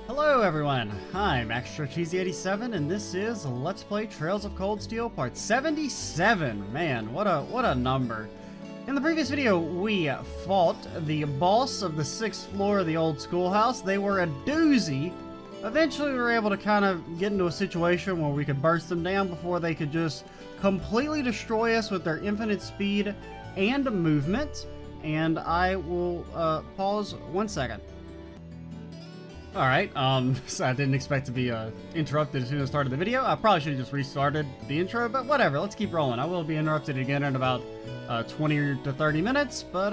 Hello everyone, I'm Cheesy87 and this is Let's Play Trails of Cold Steel Part 77. Man, what a number. In the previous video, we fought the boss of the 6th floor of the old schoolhouse. They were a doozy. Eventually we were able to kind of get into a situation where we could burst them down before they could just completely destroy us with their infinite speed and movement. And I will pause 1 second. Alright, so I didn't expect to be interrupted as soon as I started the video. I probably should have just restarted the intro, but whatever, let's keep rolling. I will be interrupted again in about 20 to 30 minutes, but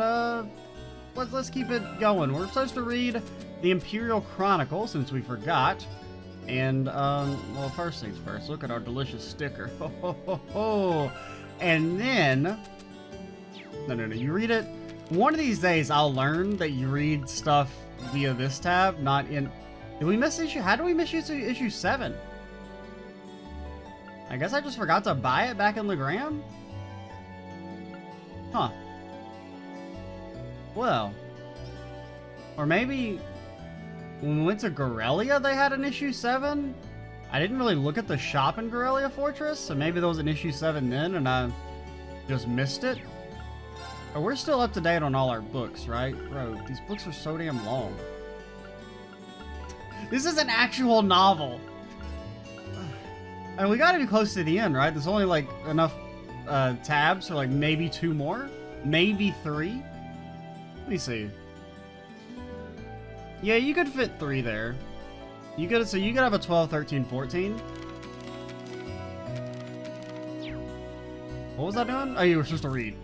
let's keep it going. We're supposed to read the Imperial Chronicle, since we forgot. And, well, first things first, look at our delicious sticker. Ho, ho, ho, ho. And then, no, you read it. One of these days, I'll learn that you read stuff via this tab, not in... Did we miss issue? How did we miss issue 7? I guess I just forgot to buy it back in Legram? Huh. Well. Or maybe... when we went to Gorelia, they had an issue 7? I didn't really look at the shop in Gorelia Fortress, so maybe there was an issue 7 then, and I just missed it. But we're still up to date on all our books, right? Bro, these books are so damn long. This is an actual novel. And we gotta be close to the end, right? There's only like enough tabs for like maybe 2 more? Maybe 3? Let me see. Yeah, you could fit 3 there. You could, so you could have a 12, 13, 14. What was I doing? Oh, you were supposed to read.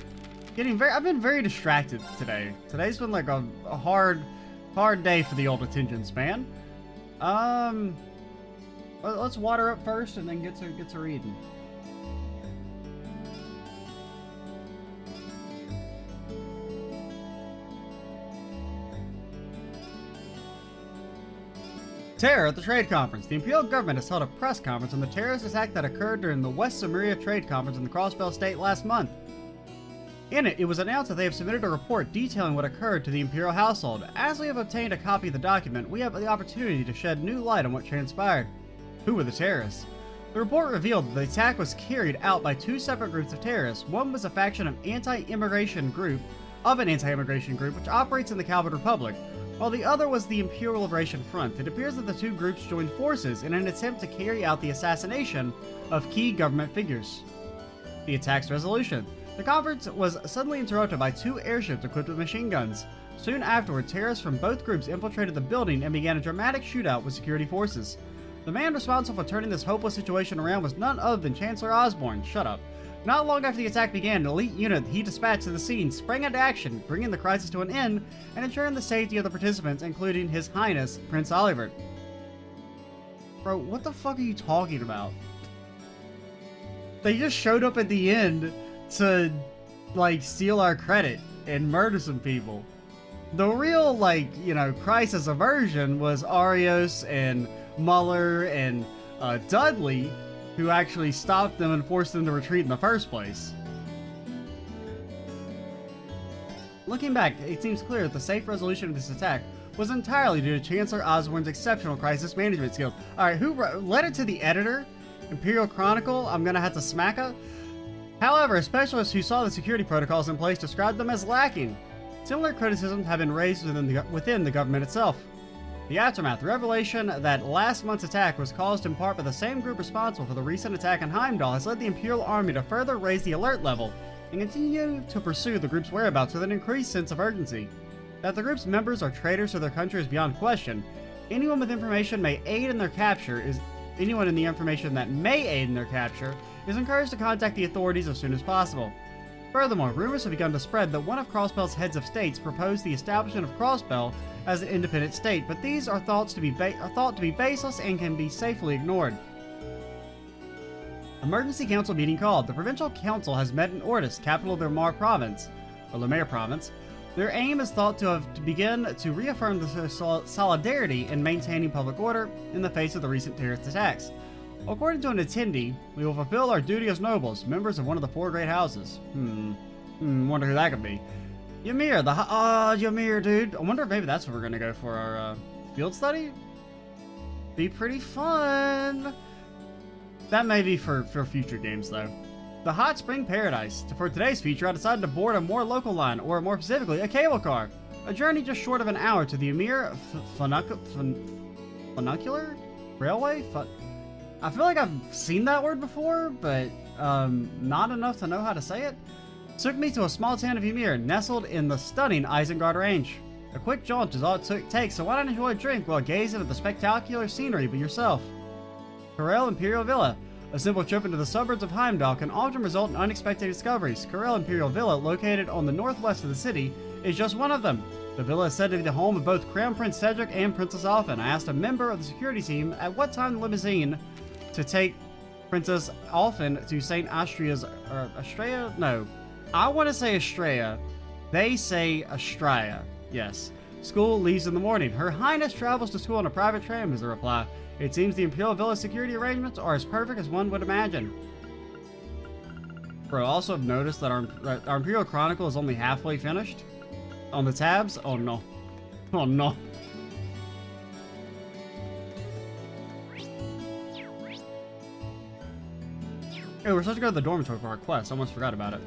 I've been very distracted today. Today's been like a hard day for the old attention span. Let's water up first and then get to reading. Terror at the Trade Conference. The Imperial Government has held a press conference on the terrorist attack that occurred during the West Samaria Trade Conference in the Crossbell State last month. In it, it was announced that they have submitted a report detailing what occurred to the Imperial household. As we have obtained a copy of the document, we have the opportunity to shed new light on what transpired. Who were the terrorists? The report revealed that the attack was carried out by 2 separate groups of terrorists. One was a faction of an anti-immigration group which operates in the Calvin Republic, while the other was the Imperial Liberation Front. It appears that the 2 groups joined forces in an attempt to carry out the assassination of key government figures. The attack's resolution. The conference was suddenly interrupted by 2 airships equipped with machine guns. Soon afterward, terrorists from both groups infiltrated the building and began a dramatic shootout with security forces. The man responsible for turning this hopeless situation around was none other than Chancellor Osborne. Shut up. Not long after the attack began, an elite unit he dispatched to the scene sprang into action, bringing the crisis to an end and ensuring the safety of the participants, including His Highness Prince Olivert. Bro, what the fuck are you talking about? They just showed up at the end to, like, steal our credit and murder some people. The real, like, you know, crisis aversion was Arios and Muller and Dudley, who actually stopped them and forced them to retreat in the first place. Looking back, it seems clear that the safe resolution of this attack was entirely due to Chancellor Osborne's exceptional crisis management skills. Alright, who led it to the editor? Imperial Chronicle? I'm gonna have to smack her. However, specialists who saw the security protocols in place described them as lacking. Similar criticisms have been raised within the government itself. The aftermath, the revelation that last month's attack was caused in part by the same group responsible for the recent attack in Heimdall, has led the Imperial Army to further raise the alert level and continue to pursue the group's whereabouts with an increased sense of urgency. That the group's members are traitors to their country is beyond question. Anyone in the information that may aid in their capture is encouraged to contact the authorities as soon as possible. Furthermore, rumors have begun to spread that one of Crossbell's heads of states proposed the establishment of Crossbell as an independent state, but these are thought to be baseless and can be safely ignored. Emergency Council meeting called. The Provincial Council has met in Ortis, capital of the Lemare Province. Their aim is thought to begin to reaffirm the solidarity in maintaining public order in the face of the recent terrorist attacks. According to an attendee, we will fulfill our duty as nobles, members of one of the 4 great houses. Wonder who that could be. Ymir, Ymir, dude. I wonder if maybe that's what we're gonna go for our field study? be pretty fun. That may be for future games, though. The Hot Spring Paradise. For today's feature, I decided to board a more local line, or more specifically, a cable car. A journey just short of an hour to the Emir Funicular Railway? I feel like I've seen that word before, but not enough to know how to say it. Took me to a small town of Ymir, nestled in the stunning Isengard Range. A quick jaunt is all it takes, so why not enjoy a drink while gazing at the spectacular scenery by yourself? Corel Imperial Villa. A simple trip into the suburbs of Heimdall can often result in unexpected discoveries. Corel Imperial Villa, located on the northwest of the city, is just one of them. The villa is said to be the home of both Crown Prince Cedric and Princess Alphen. I asked a member of the security team at what time the limousine to take Princess Alphen to St. Astria's... Astrea? No. I want to say Astrea. They say Astraea. Yes. School leaves in the morning. Her Highness travels to school on a private tram, is the reply. It seems the Imperial Villa security arrangements are as perfect as one would imagine. Bro, also have noticed that our Imperial Chronicle is only halfway finished. On the tabs? Oh no. Oh no. Hey, we're supposed to go to the dormitory for our quest. I almost forgot about it.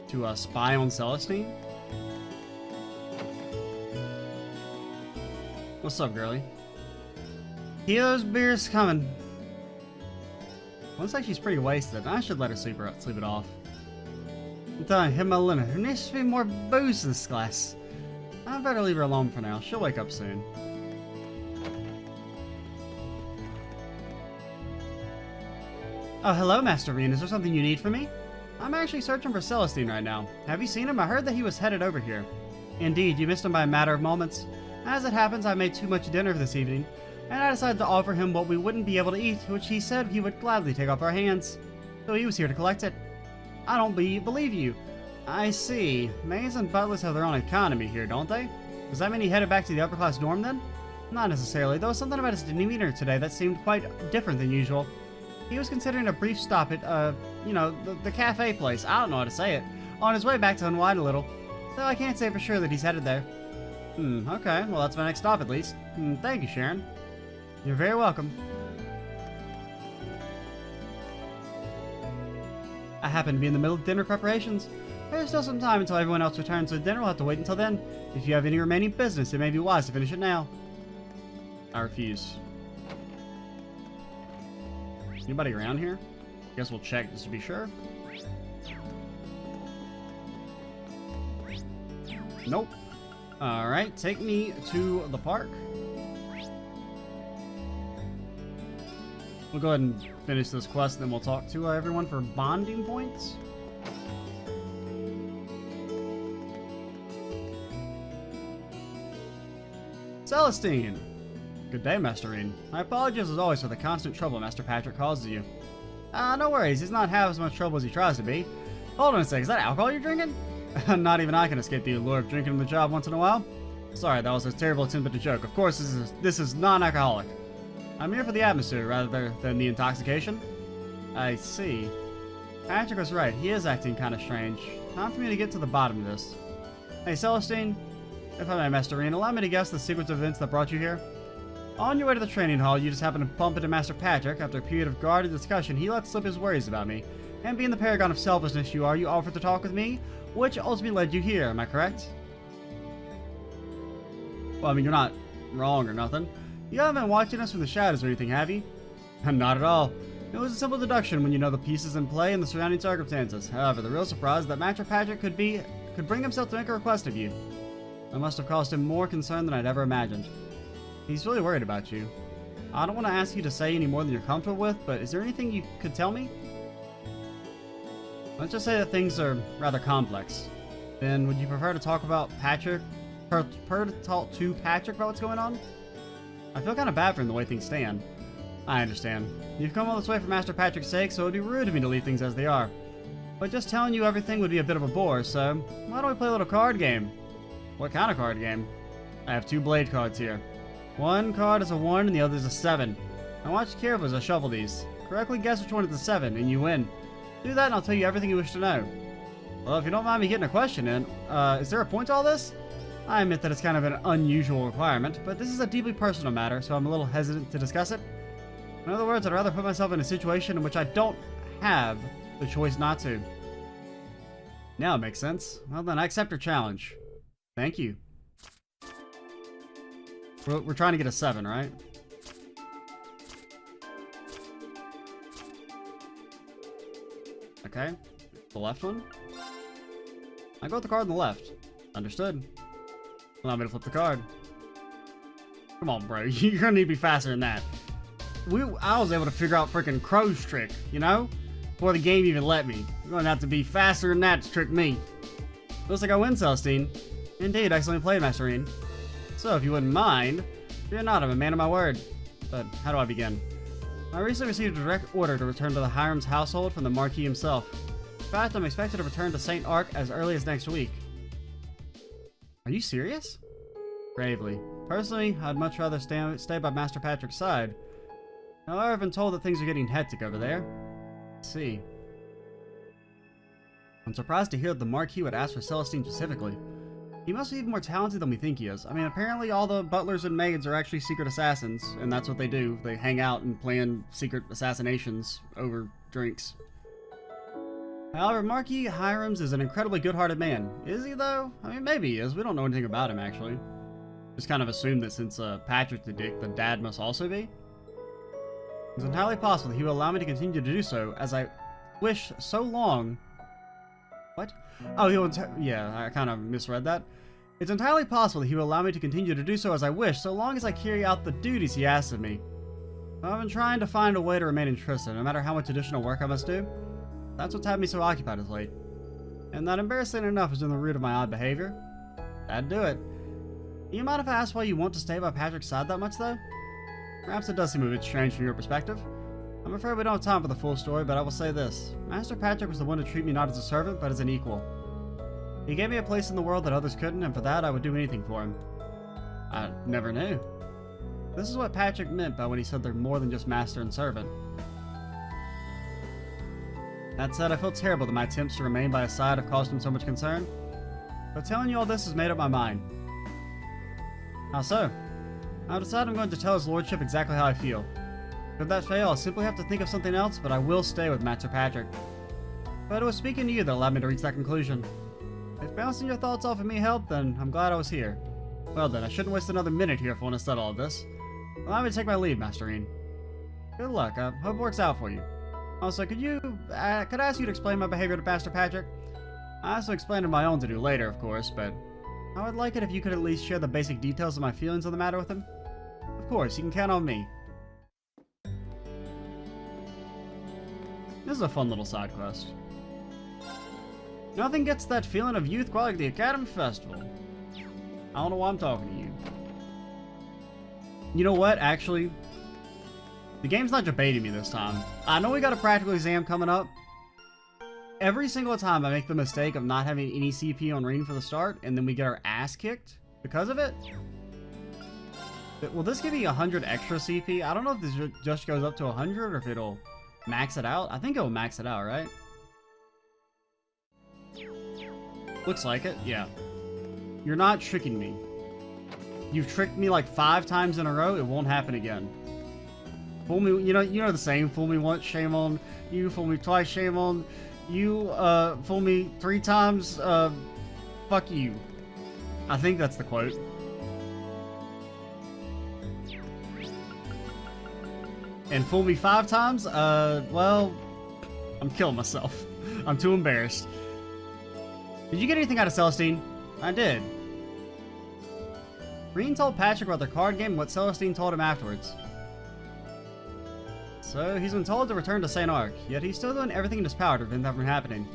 To spy on Celestine? What's up, girlie? Hero's beer's coming. Looks like she's pretty wasted. I should let her sleep it off. I'm telling you, hit my limit. There needs to be more booze in this glass. I better leave her alone for now. She'll wake up soon. Oh, hello, Master Rean. Is there something you need from me? I'm actually searching for Celestine right now. Have you seen him? I heard that he was headed over here. Indeed, you missed him by a matter of moments. As it happens, I made too much dinner for this evening, and I decided to offer him what we wouldn't be able to eat, which he said he would gladly take off our hands. So he was here to collect it. I don't believe you. I see. Maids and butlers have their own economy here, don't they? Does that mean he headed back to the upper class dorm then? Not necessarily. There was something about his demeanor today that seemed quite different than usual. He was considering a brief stop at, you know, the cafe place. I don't know how to say it. On his way back to unwind a little. So I can't say for sure that he's headed there. Okay. Well, that's my next stop at least. Thank you, Sharon. You're very welcome. I happen to be in the middle of dinner preparations. There's still some time until everyone else returns, so dinner will have to wait until then. If you have any remaining business, it may be wise to finish it now. I refuse. Anybody around here? Guess we'll check just to be sure. Nope. Alright, take me to the park. We'll go ahead and finish this quest, then we'll talk to everyone for bonding points. Celestine! Good day, Master Rean. My apologies as always for the constant trouble Master Patrick causes you. No worries, he's not half as much trouble as he tries to be. Hold on a sec, is that alcohol you're drinking? Not even I can escape the allure of drinking on the job once in a while. Sorry, that was a terrible attempt at a joke. Of course, this is non-alcoholic. I'm here for the atmosphere rather than the intoxication. I see. Patrick was right, he is acting kind of strange. Time for me to get to the bottom of this. Hey, Celestine. If I may, Master Rean, allow me to guess the sequence of events that brought you here. On your way to the training hall, you just happened to bump into Master Patrick. After a period of guarded discussion, he let slip his worries about me. And being the paragon of selfishness you are, you offered to talk with me, which ultimately led you here, am I correct? Well, I mean, you're not wrong or nothing. You haven't been watching us from the shadows or anything, have you? Not at all. It was a simple deduction when you know the pieces in play and the surrounding circumstances. However, the real surprise is that Master Patrick could bring himself to make a request of you. It must have caused him more concern than I'd ever imagined. He's really worried about you. I don't want to ask you to say any more than you're comfortable with, but is there anything you could tell me? Let's just say that things are rather complex. Then would you prefer to talk about Patrick? Prefer to talk to Patrick about what's going on? I feel kind of bad for him the way things stand. I understand. You've come all this way for Master Patrick's sake, so it would be rude of me to leave things as they are. But just telling you everything would be a bit of a bore, so why don't we play a little card game? What kind of card game? I have 2 blade cards here. One card is a 1 and the other is a 7. Now watch carefully as I shuffle these. Correctly guess which one is the 7 and you win. Do that and I'll tell you everything you wish to know. Well, if you don't mind me getting a question in, is there a point to all this? I admit that it's kind of an unusual requirement, but this is a deeply personal matter, so I'm a little hesitant to discuss it. In other words, I'd rather put myself in a situation in which I don't have the choice not to. Now it makes sense. Well then, I accept your challenge. Thank you. We're trying to get a 7, right? Okay. The left one? I go with the card on the left. Understood. Allow me to flip the card. Come on, bro. You're gonna need to be faster than that. I was able to figure out freaking Crow's trick, you know? Before the game even let me. You're gonna have to be faster than that to trick me. Looks like I win, Celestine. Indeed, excellent play, Masterine. So, if you wouldn't mind, fear not, I'm a man of my word. But how do I begin? I recently received a direct order to return to the Hiram's household from the Marquis himself. In fact, I'm expected to return to St. Arc as early as next week. Are you serious? Gravely. Personally, I'd much rather stay by Master Patrick's side. However, I've been told that things are getting hectic over there. Let's see. I'm surprised to hear that the Marquis would ask for Celestine specifically. He must be even more talented than we think he is. I mean, apparently all the butlers and maids are actually secret assassins, and that's what they do. They hang out and plan secret assassinations over drinks. However, Marquis Hirams is an incredibly good-hearted man. Is he, though? I mean, maybe he is. We don't know anything about him, actually. Just kind of assumed that since Patrick's the dick, the dad must also be. It's entirely possible that he will allow me to continue to do so, as I wish so long... What? Oh, he will... Yeah, I kind of misread that. It's entirely possible that he will allow me to continue to do so as I wish, so long as I carry out the duties he asks of me. I've been trying to find a way to remain interested, no matter how much additional work I must do. That's what's had me so occupied as late. And that, embarrassing enough, is in the root of my odd behavior. That'd do it. Do you mind if I ask why you want to stay by Patrick's side that much, though? Perhaps it does seem a bit strange from your perspective. I'm afraid we don't have time for the full story, but I will say this. Master Patrick was the one to treat me not as a servant, but as an equal. He gave me a place in the world that others couldn't, and for that I would do anything for him. I never knew. This is what Patrick meant by when he said they're more than just master and servant. That said, I feel terrible that my attempts to remain by his side have caused him so much concern. But telling you all this has made up my mind. How so? I've decided I'm going to tell his lordship exactly how I feel. Should that fail, I'll simply have to think of something else, but I will stay with Master Patrick. But it was speaking to you that allowed me to reach that conclusion. If bouncing your thoughts off of me helped, then I'm glad I was here. Well then, I shouldn't waste another minute here if I want to settle all of this. Allow me to take my leave, Masterine. Good luck, I hope it works out for you. Also, could I ask you to explain my behavior to Master Patrick? I also explained my own to do later, of course, but I would like it if you could at least share the basic details of my feelings on the matter with him. Of course, you can count on me. This is a fun little side quest. Nothing gets that feeling of youth quite like the Academy Festival. I don't know why I'm talking to you. You know what, actually? The game's not debating me this time. I know we got a practical exam coming up. Every single time I make the mistake of not having any CP on Reen for the start, and then we get our ass kicked because of it. Will this give me 100 extra CP? I don't know if this just goes up to 100 or if it'll max it out. I think it'll max it out, right? Looks like it, yeah. You're not tricking me. You've tricked me like 5 times in a row, it won't happen again. Fool me, you know the saying, fool me once, shame on you, fool me twice, shame on you, fool me 3 times, fuck you. I think that's the quote. And fool me 5 times, well, I'm killing myself. I'm too embarrassed. Did you get anything out of Celestine? I did. Reen told Patrick about their card game and what Celestine told him afterwards. So, he's been told to return to St. Arc, yet he's still doing everything in his power to prevent that from happening.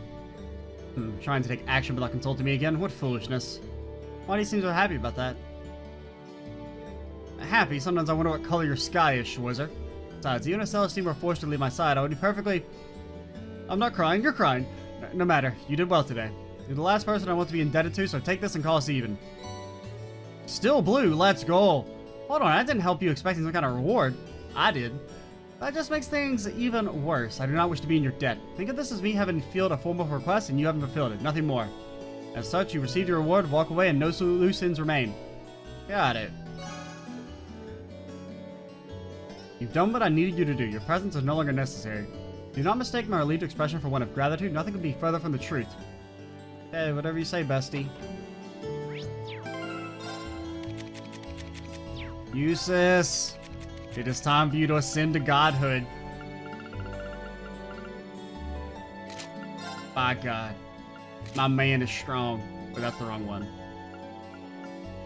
Trying to take action without consulting me again? What foolishness. Why do you seem so happy about that? Happy? Sometimes I wonder what color your sky is, Schwarzer. Besides, even if Celestine were forced to leave my side, I would be perfectly... I'm not crying, you're crying. No matter, you did well today. You're the last person I want to be indebted to, so take this and call us even. Still blue, let's go. Hold on, that didn't help you expecting some kind of reward. I did. That just makes things even worse. I do not wish to be in your debt. Think of this as me having filled a formal request and you haven't fulfilled it. Nothing more. As such, you receive your reward, walk away, and no loose ends remain. Got it. You've done what I needed you to do. Your presence is no longer necessary. Do not mistake my relieved expression for one of gratitude. Nothing could be further from the truth. Hey, whatever you say, bestie. Useless. It is time for you to ascend to godhood. By God. My man is strong. But that's the wrong one.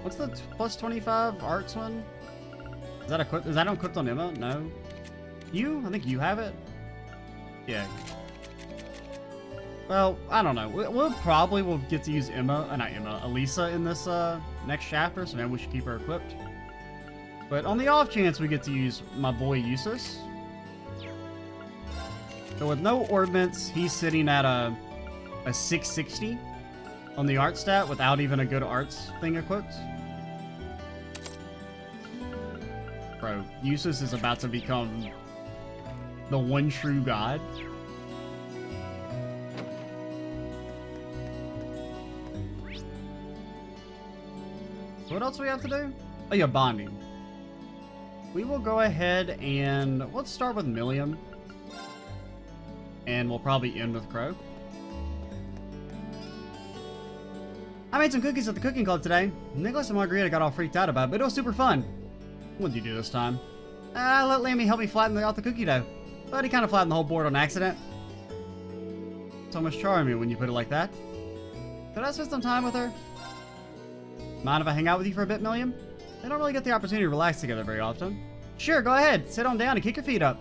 What's the plus 25 arts one? Is that equipped? Is that equipped on Emma? No. You? I think you have it. Yeah. Well, I don't know. We'll probably get to use Alisa in this next chapter, so maybe we should keep her equipped. But on the off chance we get to use my boy Usus. So with no ordnance, he's sitting at a 660 on the art stat without even a good arts thing equipped. Bro, Usus is about to become the one true god. What else do we have to do? Oh yeah, bonding. We will go ahead and let's start with Millium. And we'll probably end with Crow. I made some cookies at the cooking club today. Nicholas and Margarita got all freaked out about it, but it was super fun. What did you do this time? I let Lammy help me flatten out the cookie dough. But he kind of flattened the whole board on accident. It's almost charming when you put it like that. Could I spend some time with her? Mind if I hang out with you for a bit, Millium? They don't really get the opportunity to relax together very often. Sure, go ahead. Sit on down and kick your feet up.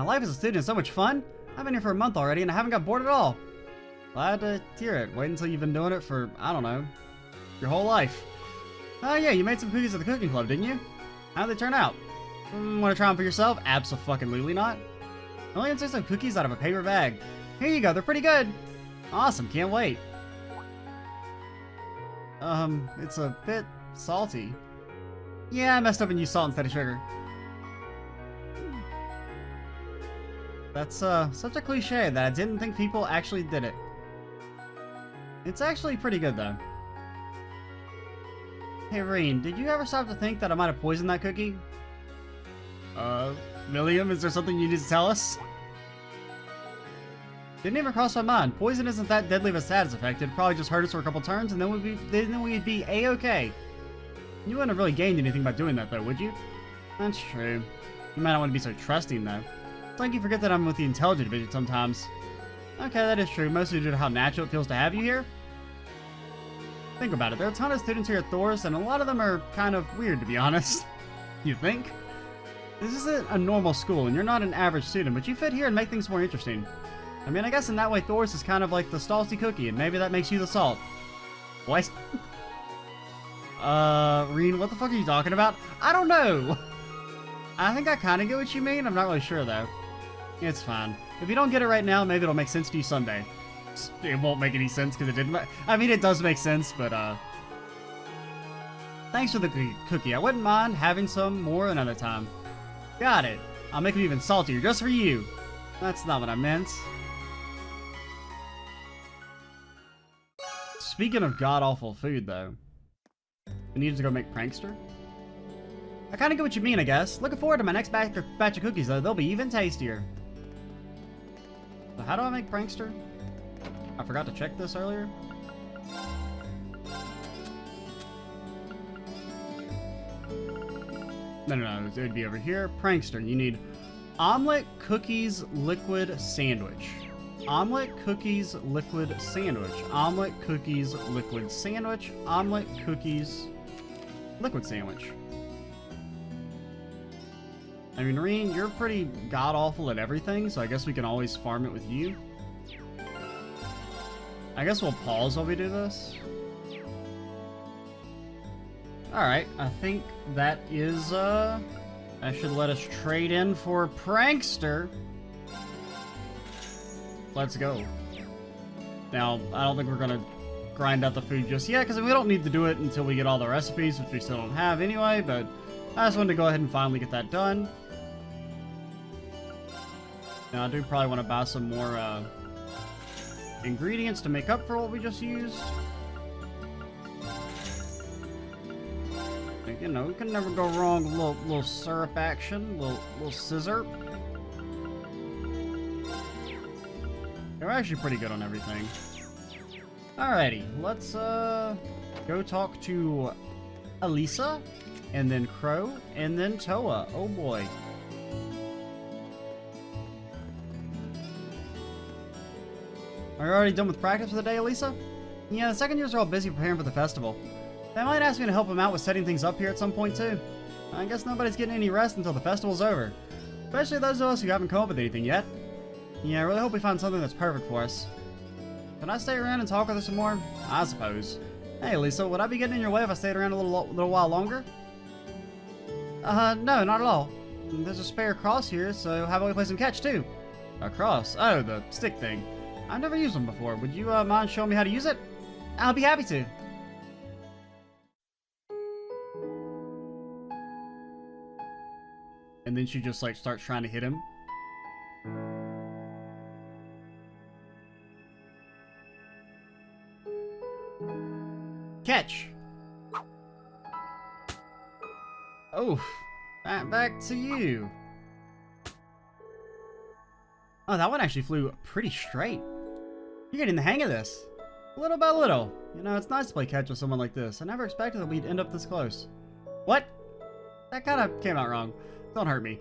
Life as a student is so much fun. I've been here for a month already and I haven't got bored at all. Glad to hear it. Wait until you've been doing it for, I don't know, your whole life. Oh yeah, you made some cookies at the cooking club, didn't you? How'd they turn out? Want to try them for yourself? Abso-fucking-lutely not. Million took some cookies out of a paper bag. Here you go, they're pretty good. Awesome, can't wait. It's a bit salty. Yeah, I messed up and used salt instead of sugar. That's, such a cliche that I didn't think people actually did it. It's actually pretty good, though. Hey, Reen, did you ever stop to think that I might have poisoned that cookie? Millium, is there something you need to tell us? Didn't even cross my mind. Poison isn't that deadly of a side effect. It'd probably just hurt us for a couple turns, and then we'd be A-okay. You wouldn't have really gained anything by doing that, though, would you? That's true. You might not want to be so trusting, though. It's like you forget that I'm with the intelligent division sometimes. Okay, that is true, mostly due to how natural it feels to have you here. Think about it, there are a ton of students here at Thoris, and a lot of them are kind of weird, to be honest. You think? This isn't a normal school, and you're not an average student, but you fit here and make things more interesting. I mean, I guess in that way Thoris is kind of like the salty cookie, and maybe that makes you the salt. What? Reen, what the fuck are you talking about? I don't know! I think I kind of get what you mean, I'm not really sure, though. It's fine. If you don't get it right now, maybe it'll make sense to you someday. It won't make any sense because it didn't. I mean, it does make sense, but thanks for the cookie. I wouldn't mind having some more another time. Got it. I'll make them even saltier just for you. That's not what I meant. Speaking of god-awful food, though, we needed to go make Prankster. I kind of get what you mean, I guess. Looking forward to my next batch of cookies, though. They'll be even tastier. So how do I make Prankster? I forgot to check this earlier. No, it would be over here. Prankster, you need omelet, cookies, liquid, sandwich. Omelet, cookies, liquid, sandwich. Omelet, cookies, liquid, sandwich. Omelet, cookies, liquid sandwich. I mean, Reen, you're pretty god-awful at everything, so I guess we can always farm it with you. I guess we'll pause while we do this. Alright, I think that is, that should let us trade in for Prankster. Let's go. Now, I don't think we're gonna grind out the food just yet, because we don't need to do it until we get all the recipes, which we still don't have anyway, but I just wanted to go ahead and finally get that done. Now, I do probably want to buy some more ingredients to make up for what we just used. You know, we can never go wrong with a little syrup action, little scissor. They're actually pretty good on everything. Alrighty, let's go talk to Alisa, and then Crow, and then Towa. Oh boy. Are you already done with practice for the day, Alisa? Yeah, the second years are all busy preparing for the festival. They might ask me to help them out with setting things up here at some point too. I guess nobody's getting any rest until the festival's over. Especially those of us who haven't come up with anything yet. Yeah, I really hope we find something that's perfect for us. Can I stay around and talk with her some more? I suppose. Hey, Lisa, would I be getting in your way if I stayed around a little while longer? No, not at all. There's a spare cross here, so how about we play some catch too? A cross? Oh, the stick thing. I've never used one before. Would you mind showing me how to use it? I'll be happy to. And then she just like starts trying to hit him. Catch. Oh, back to you. Oh, that one actually flew pretty straight. You're getting the hang of this. Little by little. You know, it's nice to play catch with someone like this. I never expected that we'd end up this close. What? That kind of came out wrong. Don't hurt me.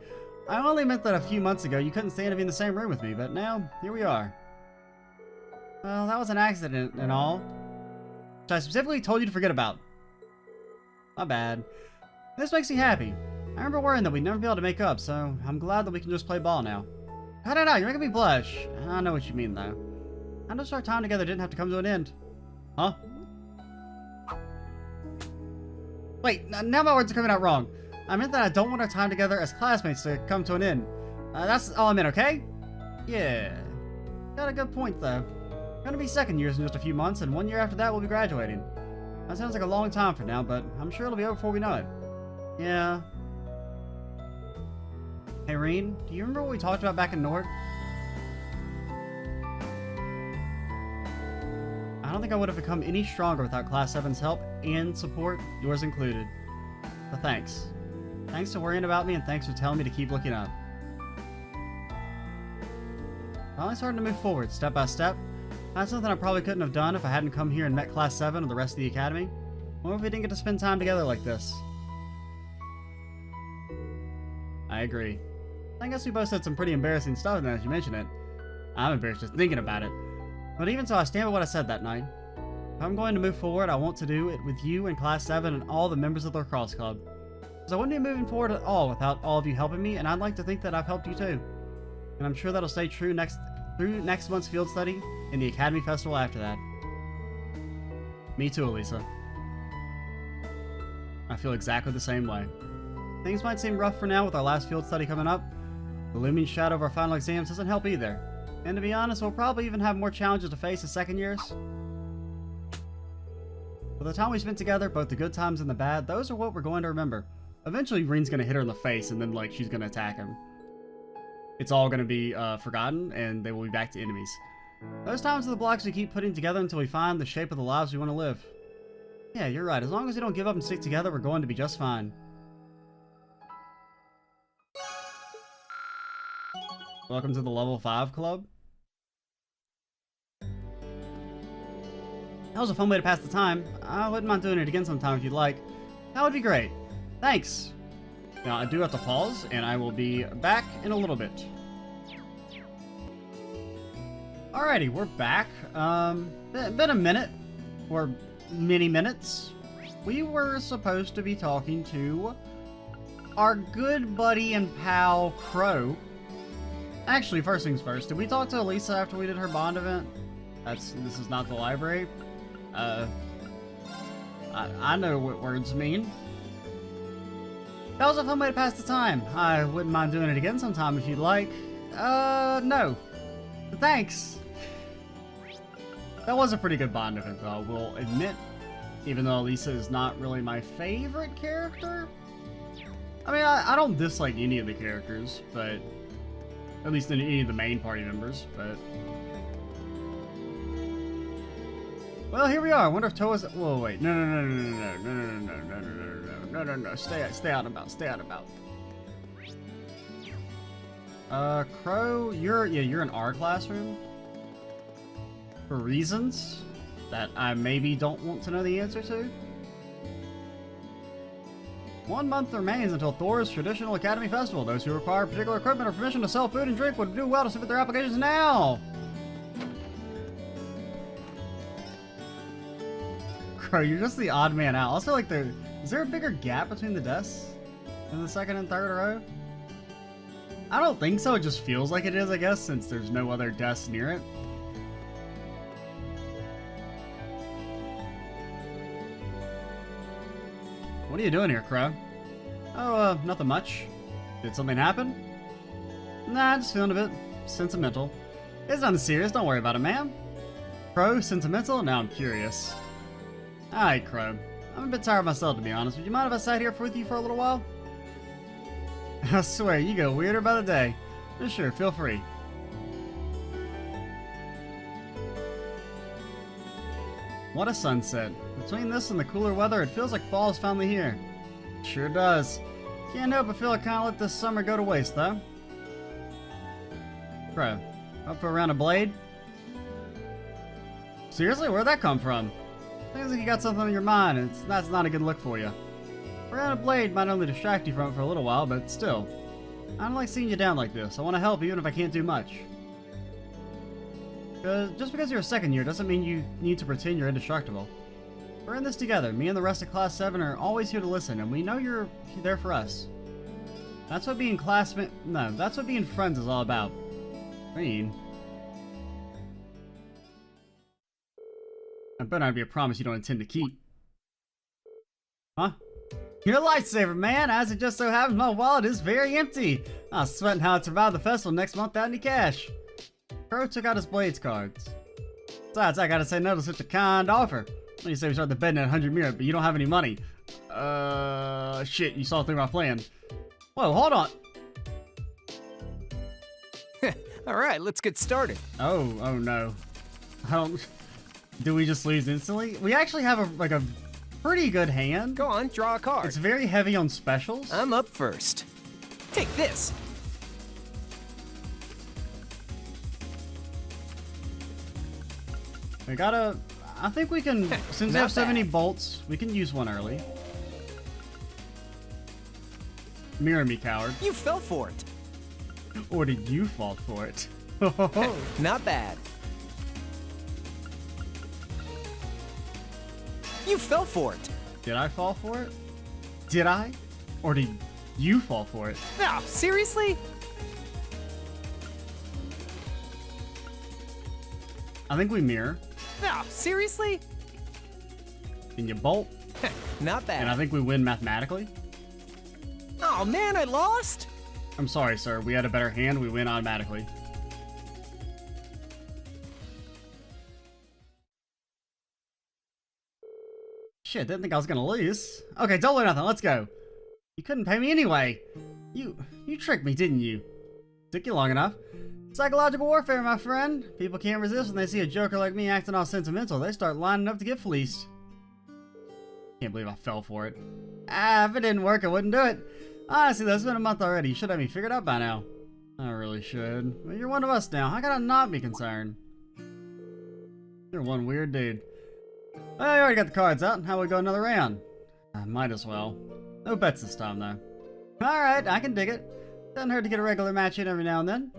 I only meant that a few months ago you couldn't stand to be in the same room with me, but now, here we are. Well, that was an accident and all, which I specifically told you to forget about. My bad. This makes me happy. I remember worrying that we'd never be able to make up, so I'm glad that we can just play ball now. I don't know, you're making me blush. I know what you mean, though. I just our time together didn't have to come to an end. Huh? Wait, now my words are coming out wrong. I meant that I don't want our time together as classmates to come to an end. That's all I meant, okay? Yeah. Got a good point, though. Gonna be second years in just a few months, and 1 year after that we'll be graduating. That sounds like a long time for now, but I'm sure it'll be over before we know it. Yeah. Hey, Reen, do you remember what we talked about back in Nord? I don't think I would have become any stronger without Class 7's help and support, yours included. So thanks. Thanks for worrying about me, and thanks for telling me to keep looking up. Finally starting to move forward, step by step. That's something I probably couldn't have done if I hadn't come here and met Class 7 or the rest of the Academy. Or if we didn't get to spend time together like this. I agree. I guess we both said some pretty embarrassing stuff now as you mention it. I'm embarrassed just thinking about it. But even so, I stand by what I said that night. If I'm going to move forward, I want to do it with you and Class 7 and all the members of the lacrosse club. Because I wouldn't be moving forward at all without all of you helping me, and I'd like to think that I've helped you too. And I'm sure that'll stay true through next month's field study and the Academy Festival after that. Me too, Alisa. I feel exactly the same way. Things might seem rough for now with our last field study coming up. The looming shadow of our final exams doesn't help either. And to be honest, we'll probably even have more challenges to face as second years. For the time we spent together, both the good times and the bad, those are what we're going to remember. Eventually, Reen's going to hit her in the face, and then, like, she's going to attack him. It's all going to be forgotten, and they will be back to enemies. Those times are the blocks we keep putting together until we find the shape of the lives we want to live. Yeah, you're right. As long as we don't give up and stick together, we're going to be just fine. Welcome to the Level 5 Club. That was a fun way to pass the time. I wouldn't mind doing it again sometime if you'd like. That would be great. Thanks. Now, I do have to pause, and I will be back in a little bit. Alrighty, we're back. Been a minute, or many minutes. We were supposed to be talking to our good buddy and pal, Crow. Actually, first things first, did we talk to Alisa after we did her bond event? This is not the library. I know what words mean. That was a fun way to pass the time. I wouldn't mind doing it again sometime if you'd like. No. Thanks. That was a pretty good bond event, though, I will admit. Even though Alisa is not really my favorite character. I mean, I don't dislike any of the characters, but At least any of the main party members, but... Well, here we are. I wonder if Towa's... Whoa, wait. No. Stay out and about. Stay out and about. Crow, you're in our classroom. For reasons that I maybe don't want to know the answer to. 1 month remains until Thor's traditional academy festival. Those who require particular equipment or permission to sell food and drink would do well to submit their applications now. Crow, you're just the odd man out. Also, like, is there a bigger gap between the desks in the second and third row? I don't think so. It just feels like it is, I guess, since there's no other desks near it. What are you doing here, Crow? Oh, nothing much. Did something happen? Nah, just feeling a bit sentimental. It's nothing serious, don't worry about it, ma'am. Crow, sentimental? Now I'm curious. Alright, Crow. I'm a bit tired myself, to be honest. Would you mind if I sat here with you for a little while? I swear, you go weirder by the day. Sure, feel free. What a sunset. Between this and the cooler weather, it feels like fall is finally here. It sure does. Can't help but feel I kinda let this summer go to waste, though. Crow, up for a round of Blade? Seriously, where'd that come from? Seems like you got something on your mind, and that's not a good look for you. A round of Blade might only distract you from it for a little while, but still. I don't like seeing you down like this. I want to help even if I can't do much. Just because you're a second year doesn't mean you need to pretend you're indestructible. We're in this together. Me and the rest of Class 7 are always here to listen, and we know you're there for us. That's what being that's what being friends is all about. I mean... I better not be a promise you don't intend to keep. Huh? You're a lifesaver, man! As it just so happens, my wallet is very empty! I was sweating how I'd survive the festival next month without any cash. Crow took out his Blades cards. Besides, I gotta say no to such a kind offer. When you say we start the betting at 100 mirror, but you don't have any money. Shit, you saw through my plan. Whoa, hold on! Alright, let's get started. Oh no. Do we just lose instantly? We actually have a pretty good hand. Go on, draw a card. It's very heavy on specials. I'm up first. Take this. I think we can, since we have so many bolts, we can use one early. Mirror me, coward. You fell for it. Or did you fall for it? Not bad. You fell for it. Did I fall for it? Did I? Or did you fall for it? No, seriously? I think we mirror. No, seriously? And you bolt. Not bad. And I think we win mathematically. Oh man, I lost? I'm sorry, sir. We had a better hand. We win automatically. Shit, didn't think I was gonna lose. Okay, don't learn nothing. Let's go. You couldn't pay me anyway. You tricked me, didn't you? Took you long enough. Psychological warfare, my friend. People can't resist when they see a joker like me acting all sentimental. They start lining up to get fleeced. Can't believe I fell for it. If it didn't work, I wouldn't do it. Honestly, though, it's been a month already. You should have me figured out by now. I really should. Well, you're one of us now. How can I not be concerned? You're one weird dude. Well, you already got the cards out. How about we go another round? I might as well. No bets this time, though. Alright, I can dig it. Doesn't hurt to get a regular match in every now and then.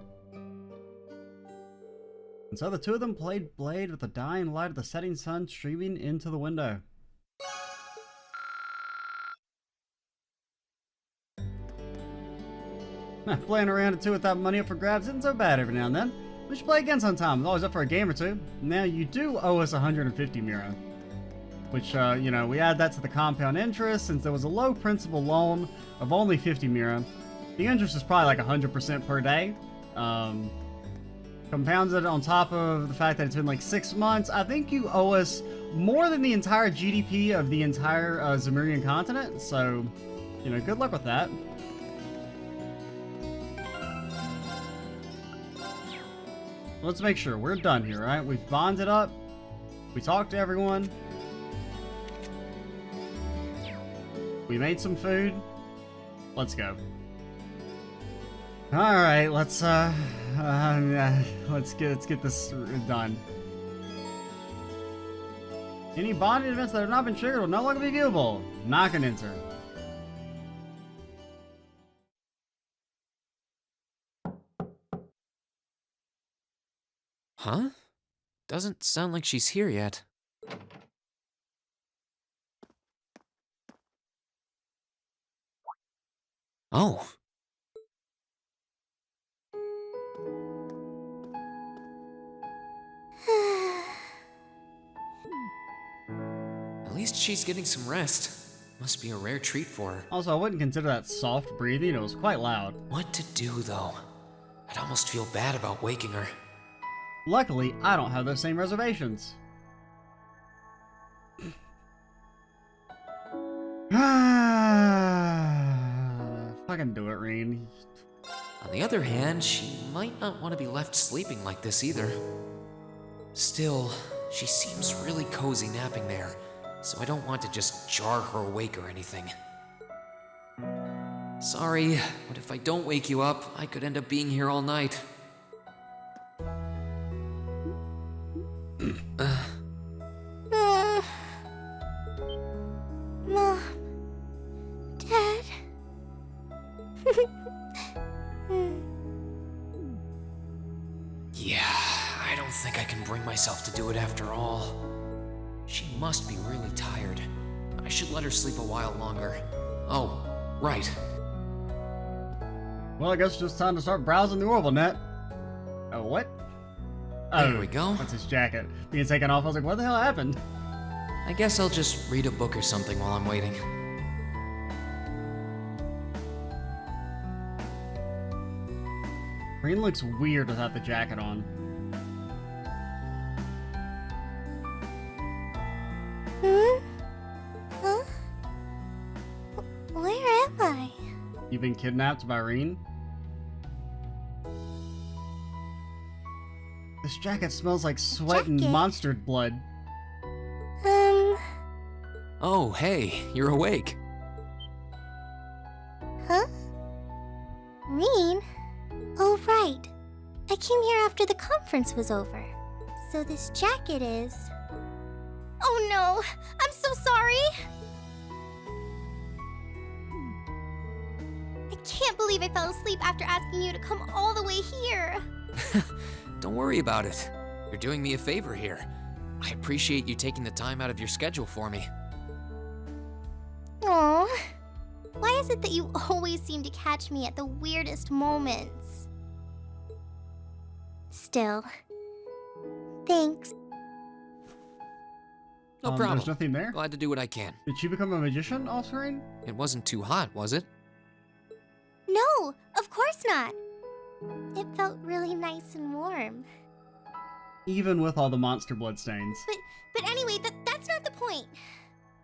And so the two of them played Blade with the dying light of the setting sun streaming into the window. Playing around at 2 without money up for grabs isn't so bad every now and then. We should play again sometime. I'm always up for a game or two. Now, you do owe us 150 Mira. Which, you know, we add that to the compound interest since there was a low principal loan of only 50 Mira. The interest is probably like 100% per day. Compounded on top of the fact that it's been like 6 months, I think you owe us more than the entire GDP of the entire Zemurian continent. So, you know, good luck with that. let's make sure we're done here, right? We've bonded up. We talked to everyone. We made some food. Let's go. All right, let's get this done. Any bonding events that have not been triggered will no longer be viewable. Not gonna enter. Huh? Doesn't sound like she's here yet. Oh. At least she's getting some rest. Must be a rare treat for her. Also, I wouldn't consider that soft breathing. It was quite loud. What to do, though? I'd almost feel bad about waking her. Luckily, I don't have those same reservations. Fucking do it, Reen. On the other hand, she might not want to be left sleeping like this either. Still, she seems really cozy napping there, so I don't want to just jar her awake or anything. Sorry, but if I don't wake you up, I could end up being here all night. Mom, Dad. Yeah, I don't think I can bring myself to do it after all. She must be really tired. I should let her sleep a while longer. Oh, right. Well, I guess it's just time to start browsing the Orbital net. Oh, what? There we go. That's his jacket. Being taken off, I was like, what the hell happened? I guess I'll just read a book or something while I'm waiting. Reen looks weird without the jacket on. Huh? Where am I? You've been kidnapped by Reen? This jacket smells like sweat and Jacket? monster blood. Oh, hey, you're awake. Huh? Reen? Oh, right. I came here after the conference was over. So this jacket is... Oh no! I'm so sorry! I can't believe I fell asleep after asking you to come all the way here. Don't worry about it. You're doing me a favor here. I appreciate you taking the time out of your schedule for me. Aww. Why is it that you always seem to catch me at the weirdest moments? Still, thanks. No problem. There's nothing there? Glad to do what I can. Did she become a magician off screen? It wasn't too hot, was it? No, of course not. It felt really nice and warm. Even with all the monster blood stains. But anyway, that's not the point.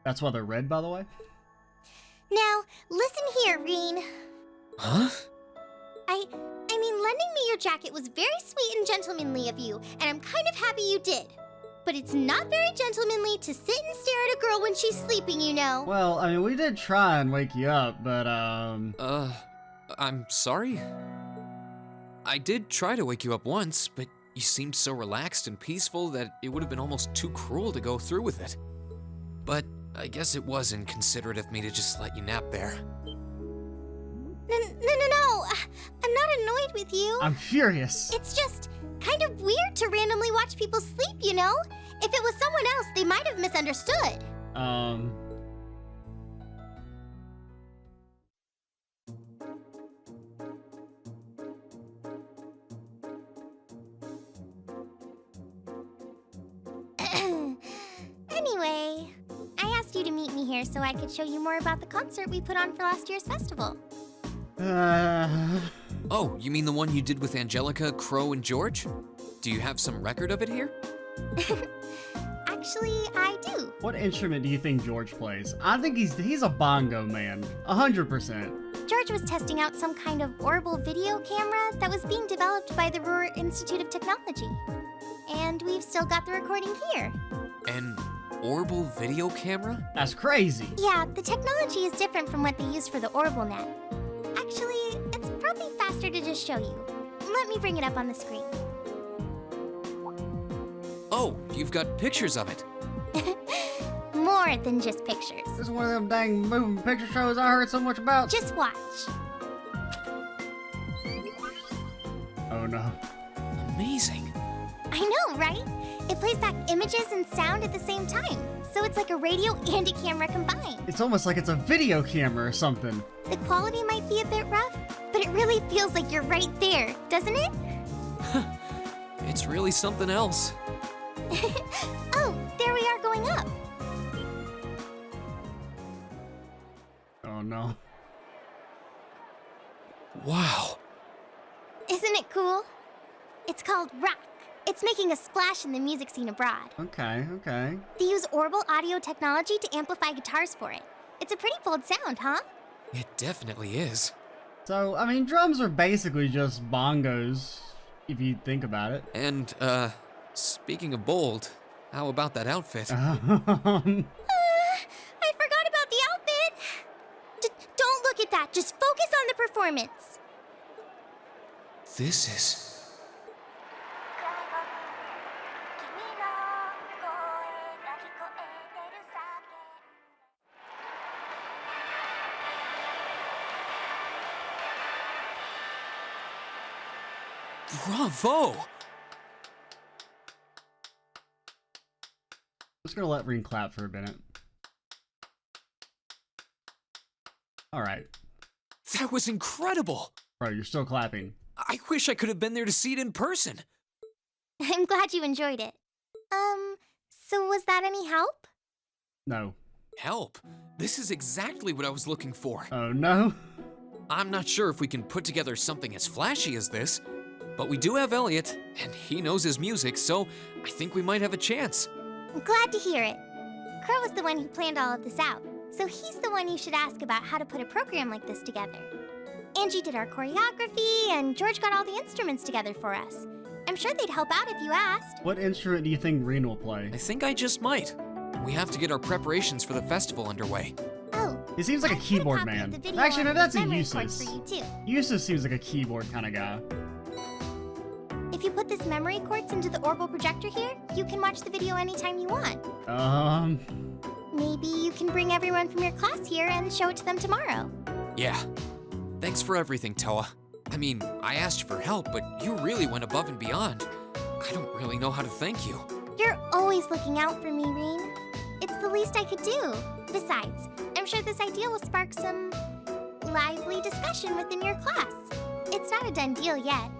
That's why they're red, by the way? Now, listen here, Reen. Huh? I mean, lending me your jacket was very sweet and gentlemanly of you, and I'm kind of happy you did. But it's not very gentlemanly to sit and stare at a girl when she's sleeping, you know. Well, I mean, we did try and wake you up, but, I'm sorry? I did try to wake you up once, but you seemed so relaxed and peaceful that it would have been almost too cruel to go through with it. But I guess it was inconsiderate of me to just let you nap there. No. I'm not annoyed with you. I'm furious. It's just kind of weird to randomly watch people sleep, you know? If it was someone else, they might have misunderstood. Anyway, I asked you to meet me here so I could show you more about the concert we put on for last year's festival. Oh, you mean the one you did with Angelica, Crow, and George? Do you have some record of it here? Actually, I do. What instrument do you think George plays? I think he's a bongo man. 100%. George was testing out some kind of orbital video camera that was being developed by the Ruhr Institute of Technology. And we've still got the recording here. An orbital video camera? That's crazy. Yeah, the technology is different from what they use for the orbital net. Actually, it's probably faster to just show you. Let me bring it up on the screen. Oh, you've got pictures of it. More than just pictures. This is one of them dang moving picture shows I heard so much about. Just watch. Oh no. Amazing. I know, right? It plays back images and sound at the same time. So it's like a radio and a camera combined. It's almost like it's a video camera or something. The quality might be a bit rough, but it really feels like you're right there, doesn't it? It's really something else. Oh, there we are going up. Oh no. Wow. Isn't it cool? It's called Rock. It's making a splash in the music scene abroad. Okay, okay. They use orbital audio technology to amplify guitars for it. It's a pretty bold sound, huh? It definitely is. So, I mean, drums are basically just bongos, if you think about it. And, speaking of bold, how about that outfit? I forgot about the outfit. Don't look at that. Just focus on the performance. This is... Bravo! I'm just gonna let Reen clap for a minute. Alright. That was incredible! Bro, you're still clapping. I wish I could have been there to see it in person. I'm glad you enjoyed it. So was that any help? No. Help? This is exactly what I was looking for. Oh no? I'm not sure if we can put together something as flashy as this, but we do have Elliot, and he knows his music, so I think we might have a chance. I'm glad to hear it. Crow was the one who planned all of this out, so he's the one you should ask about how to put a program like this together. Angie did our choreography, and George got all the instruments together for us. I'm sure they'd help out if you asked. What instrument do you think Reen will play? I think I just might. We have to get our preparations for the festival underway. Oh, He seems like a I put keyboard copy of man. the video Actually, no, on that's the a memory card Eustace. for you too. Eustace seems like a keyboard kind of guy. If you put this memory quartz into the orbital projector here, you can watch the video anytime you want. Maybe you can bring everyone from your class here and show it to them tomorrow. Yeah. Thanks for everything, Towa. I mean, I asked for help, but you really went above and beyond. I don't really know how to thank you. You're always looking out for me, Reen. It's the least I could do. Besides, I'm sure this idea will spark some lively discussion within your class. It's not a done deal yet,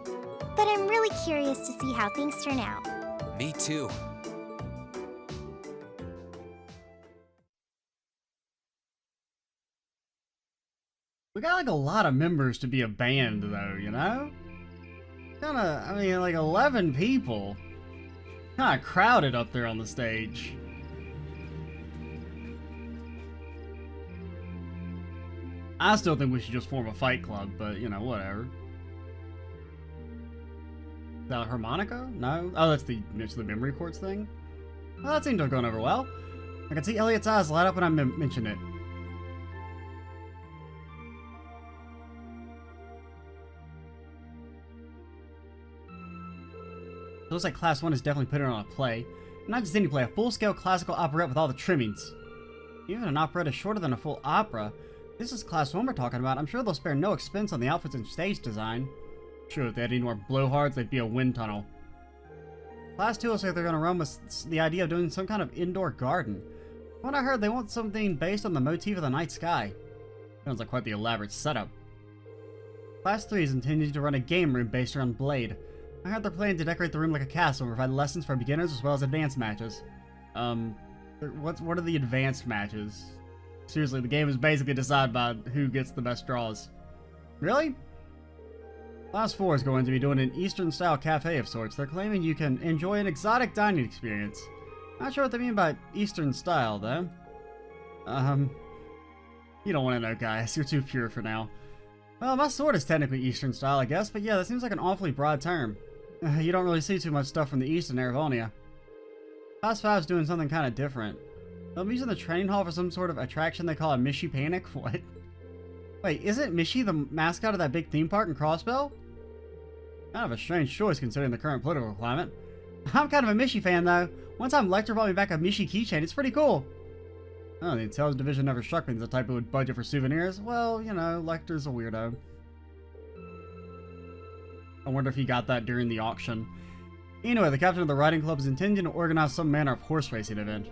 but I'm really curious to see how things turn out. Me too. We got like a lot of members to be a band though, you know? Kinda, I mean, like 11 people. Kinda crowded up there on the stage. I still think we should just form a fight club, but you know, whatever. The harmonica? No? Oh, that's the memory quartz thing? Well, that seemed to have gone over well. I could see Elliot's eyes light up when I mentioned it. It looks like Class 1 is definitely putting on a play. Not just any play, a full-scale classical operette with all the trimmings. Even an operette is shorter than a full opera. This is Class 1 we're talking about. I'm sure they'll spare no expense on the outfits and stage design. Sure, if they had any more blowhards, they'd be a wind tunnel. Class 2 looks like they're going to run with the idea of doing some kind of indoor garden. From what I heard, they want something based on the motif of the night sky. Sounds like quite the elaborate setup. Class 3 is intending to run a game room based around Blade. I heard they're planning to decorate the room like a castle and provide lessons for beginners as well as advanced matches. What are the advanced matches? Seriously, the game is basically decided by who gets the best draws. Really? Class 4 is going to be doing an Eastern-style cafe of sorts. They're claiming you can enjoy an exotic dining experience. Not sure what they mean by Eastern-style, though. You don't want to know, guys. You're too pure for now. Well, my sword is technically Eastern style, I guess, but yeah, that seems like an awfully broad term. You don't really see too much stuff from the East in Eravonia. Class 5's doing something kind of different. They're using the training hall for some sort of attraction they call a Mishi Panic? What? Wait, isn't Mishi the mascot of that big theme park in Crossbell? Kind of a strange choice considering the current political climate. I'm kind of a Mishi fan though. One time Lecter brought me back a Mishi keychain. It's pretty cool. Oh, the Intelligence Division never struck me as the type who would budget for souvenirs. Well, you know, Lecter's a weirdo. I wonder if he got that during the auction. Anyway, the captain of the riding club is intending to organize some manner of horse racing event.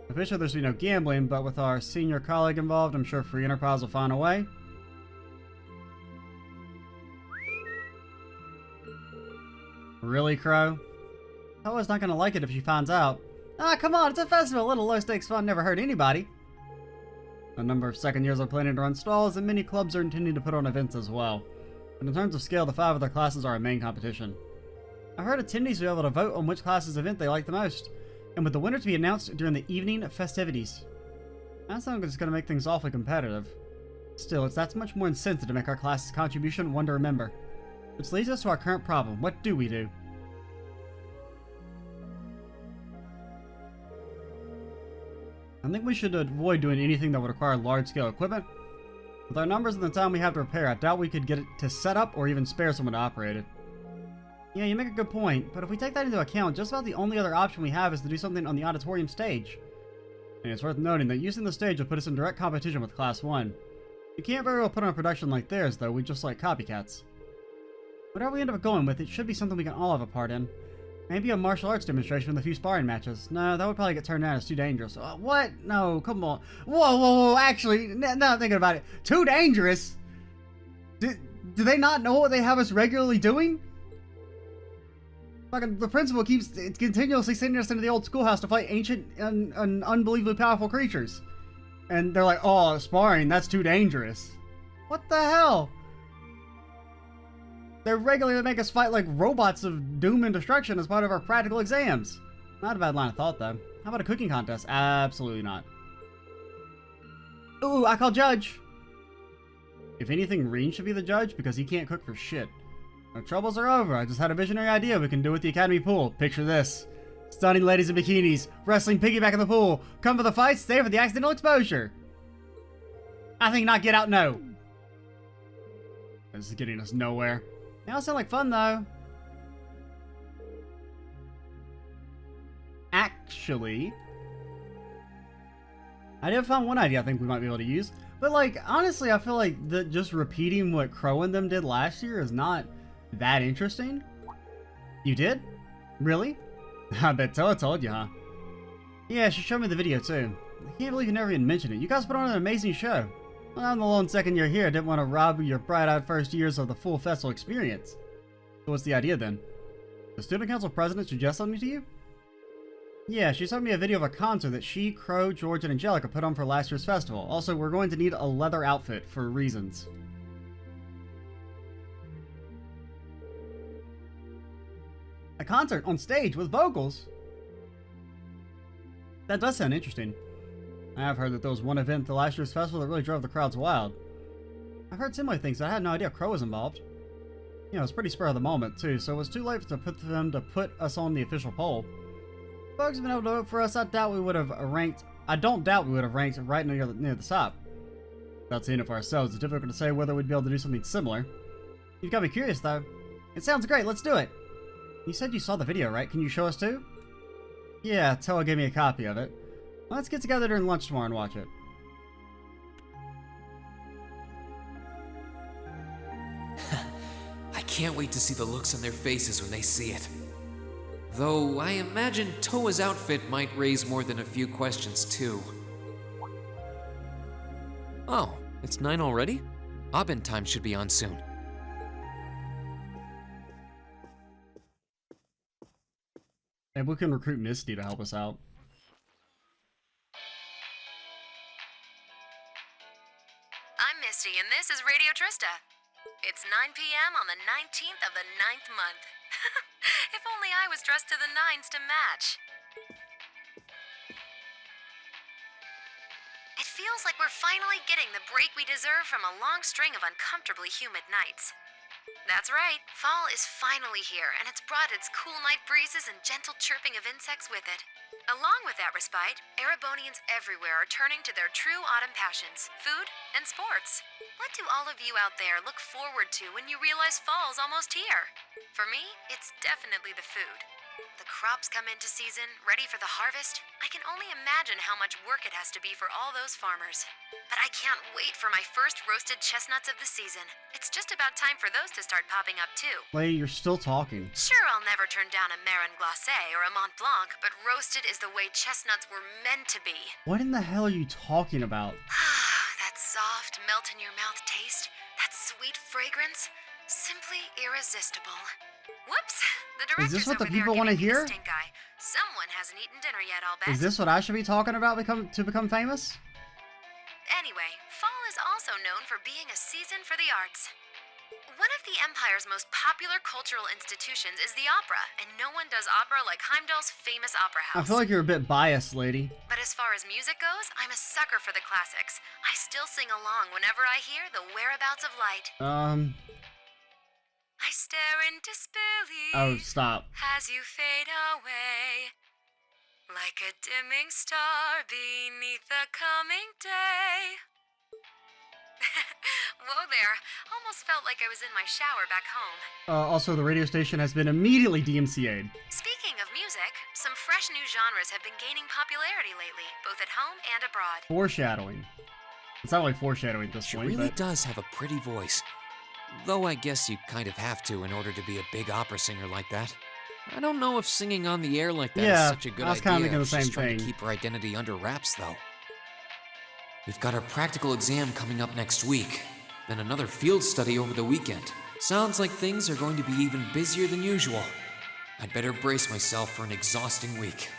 Officially, there's to be no gambling, but with our senior colleague involved, I'm sure Free Enterprise will find a way. Really, Crow? Towa's not gonna like it if she finds out. Ah, come on, it's a festival. A little low-stakes fun never hurt anybody. A number of second years are planning to run stalls, and many clubs are intending to put on events as well. But in terms of scale, the 5 other classes are our main competition. I've heard attendees will be able to vote on which class's event they like the most, and with the winner to be announced during the evening festivities. That sounds like it's going to make things awfully competitive. Still, it's that much more incentive to make our class's contribution one to remember. Which leads us to our current problem. What do we do? I think we should avoid doing anything that would require large-scale equipment. With our numbers and the time we have to repair, I doubt we could get it to set up or even spare someone to operate it. Yeah, you make a good point, but if we take that into account, just about the only other option we have is to do something on the auditorium stage. And it's worth noting that using the stage will put us in direct competition with Class 1. You can't very well put on a production like theirs, though, we just like copycats. Whatever we end up going with, it should be something we can all have a part in. Maybe a martial arts demonstration with a few sparring matches. No, that would probably get turned down as too dangerous. What? No, come on. Whoa, actually, now thinking about it. Too dangerous? Do they not know what they have us regularly doing? Fucking, the principal keeps continuously sending us into the old schoolhouse to fight ancient and unbelievably powerful creatures. And they're like, oh, sparring, that's too dangerous. What the hell? They regularly make us fight like robots of doom and destruction as part of our practical exams. Not a bad line of thought, though. How about a cooking contest? Absolutely not. Ooh, I call judge. If anything, Reen should be the judge because he can't cook for shit. Our troubles are over. I just had a visionary idea we can do with the Academy pool. Picture this. Stunning ladies in bikinis, wrestling piggyback in the pool. Come for the fight, stay for the accidental exposure. I think not, get out, no. This is getting us nowhere. They all sound like fun, though. Actually, I did find one idea I think we might be able to use. But, like, honestly, I feel like just repeating what Crow and them did last year is not that interesting. You did? Really? I bet Towa told you, huh? Yeah, she showed me the video, too. I can't believe you never even mentioned it. You guys put on an amazing show. Well, I'm the lone second year here. I didn't want to rob your bright-eyed first years of the full festival experience. So what's the idea, then? The student council president suggest something to you? Yeah, she sent me a video of a concert that she, Crow, George, and Angelica put on for last year's festival. Also, we're going to need a leather outfit for reasons. A concert on stage with vocals? That does sound interesting. I have heard that there was one event at the last year's festival that really drove the crowds wild. I've heard similar things, I had no idea Crow was involved. You know, it was pretty spur of the moment, too, so it was too late for them to put us on the official poll. Folks have been able to vote for us. I don't doubt we would have ranked right near the top. Without seeing it for ourselves, it's difficult to say whether we'd be able to do something similar. You've got me curious, though. It sounds great, let's do it! You said you saw the video, right? Can you show us too? Yeah, Towa gave me a copy of it. Let's get together during lunch tomorrow and watch it. I can't wait to see the looks on their faces when they see it. Though I imagine Towa's outfit might raise more than a few questions too. Oh, it's 9 already? Abin time should be on soon. Maybe we can recruit Misty to help us out. I'm Misty, and this is Radio Trista. It's 9 p.m. on the 19th of the 9th month. If only I was dressed to the nines to match. It feels feels like we're finally getting the break we deserve from a long string of uncomfortably humid nights. That's right, fall is finally here, and it's brought its cool night breezes and gentle chirping of insects with it. Along with that respite, Erebonians everywhere are turning to their true autumn passions, food and sports. What do all of you out there look forward to when you realize fall's almost here? For me, it's definitely the food. The crops come into season, ready for the harvest. I can only imagine how much work it has to be for all those farmers. But I can't wait for my first roasted chestnuts of the season. It's just about time for those to start popping up too. Lady, you're still talking. Sure, I'll never turn down a Marron Glacé or a Mont Blanc, but roasted is the way chestnuts were meant to be. What in the hell are you talking about? That soft, melt-in-your-mouth taste, that sweet fragrance, simply irresistible. Whoops! The Is this director's what the over there people want to giving me the hear? stink eye. Someone hasn't eaten dinner yet, I'll bet. Is this what I should be talking about to become famous? Anyway, fall is also known for being a season for the arts. One of the Empire's most popular cultural institutions is the opera, and no one does opera like Heimdall's famous opera I house. feel like you're a bit biased, lady. But as far as music goes, I'm a sucker for the classics. I still sing along whenever I hear The Whereabouts of Light. I stare in disbelief Oh, stop. as you fade away, like a dimming star beneath the coming day. Whoa there, almost felt like I was in my shower back home. Also, the radio station has been immediately DMCA'd. Speaking of music, some fresh new genres have been gaining popularity lately, both at home and abroad. Foreshadowing. It's not really foreshadowing at this She point, really but... does have a pretty voice. Though I guess you kind of have to in order to be a big opera singer like that. I don't know if singing on the air like that is Yeah, such a good I was idea. kinda thinking the She's same trying to thing. keep her identity under wraps, though. We've got our practical exam coming up next week, then another field study over the weekend. Sounds like things are going to be even busier than usual. I'd better brace myself for an exhausting week.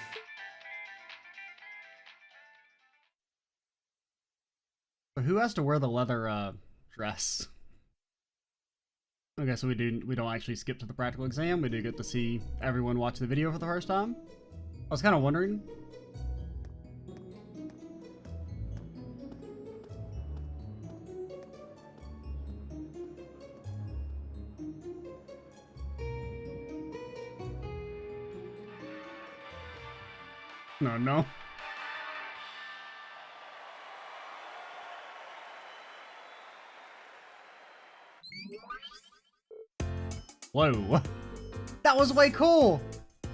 But who has to wear the leather, dress? Okay, so we don't actually skip to the practical exam. We do get to see everyone watch the video for the first time. I was kind of wondering. No. Whoa. That was way cool!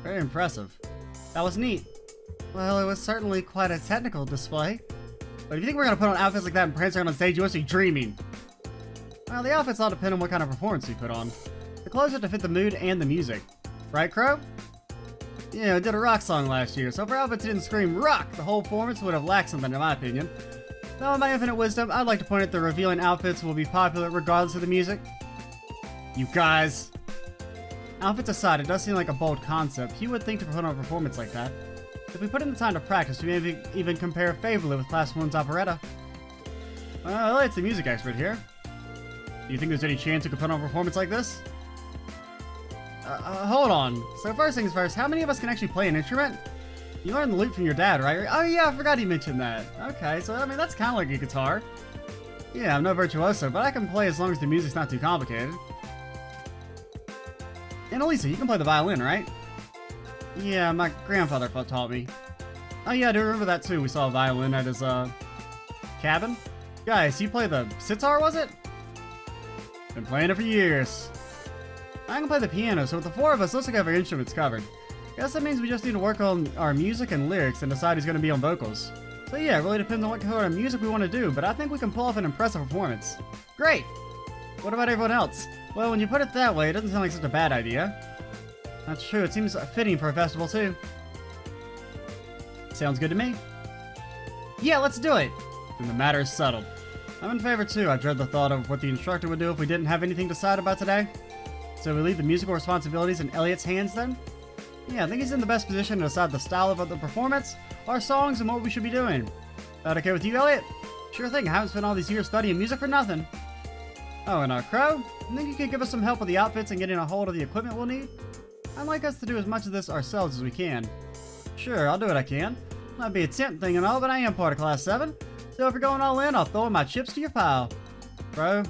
Very impressive. That was neat. Well, it was certainly quite a technical display. But if you think we're gonna put on outfits like that and prance around on stage, you must be dreaming. Well, the outfits all depend on what kind of performance you put on. The clothes have to fit the mood and the music. Right, Crow? Yeah, we did a rock song last year, so if our outfits didn't scream rock, the whole performance would have lacked something in my opinion. Though in my infinite wisdom, I'd like to point out the revealing outfits will be popular regardless of the music. You guys. Outfits aside, it does seem like a bold concept. You would think to put on a performance like that. If we put in the time to practice, we may even compare favorably with Class 1's operetta. Well, it's the music expert here. Do you think there's any chance we could put on a performance like this? Hold on. So first things first, how many of us can actually play an instrument? You learned the lute from your dad, right? Oh yeah, I forgot he mentioned that. Okay, so I mean, that's kind of like a guitar. Yeah, I'm no virtuoso, but I can play as long as the music's not too complicated. And Alisa, you can play the violin, right? Yeah, my grandfather taught me. Oh yeah, I do remember that too. We saw a violin at his, cabin. Guys, you play the sitar, was it? Been playing it for years. I can play the piano, so with the four of us, looks like we have our instruments covered. Guess that means we just need to work on our music and lyrics and decide who's going to be on vocals. So yeah, it really depends on what kind of music we want to do, but I think we can pull off an impressive performance. Great! What about everyone else? Well, when you put it that way, it doesn't sound like such a bad idea. That's true, it seems fitting for a festival too. Sounds good to me. Yeah, let's do it! Then the matter is settled. I'm in favor too. I dread the thought of what the instructor would do if we didn't have anything to decide about today. So we leave the musical responsibilities in Elliot's hands then? Yeah, I think he's in the best position to decide the style of the performance, our songs, and what we should be doing. That okay with you, Elliot? Sure thing, I haven't spent all these years studying music for nothing. Oh, and Crow? I think you could give us some help with the outfits and getting a hold of the equipment we'll need? I'd like us to do as much of this ourselves as we can. Sure, I'll do what I can. Might be a temp thing and all, but I am part of Class 7. So if you're going all in, I'll throw in my chips to your pile. Bro.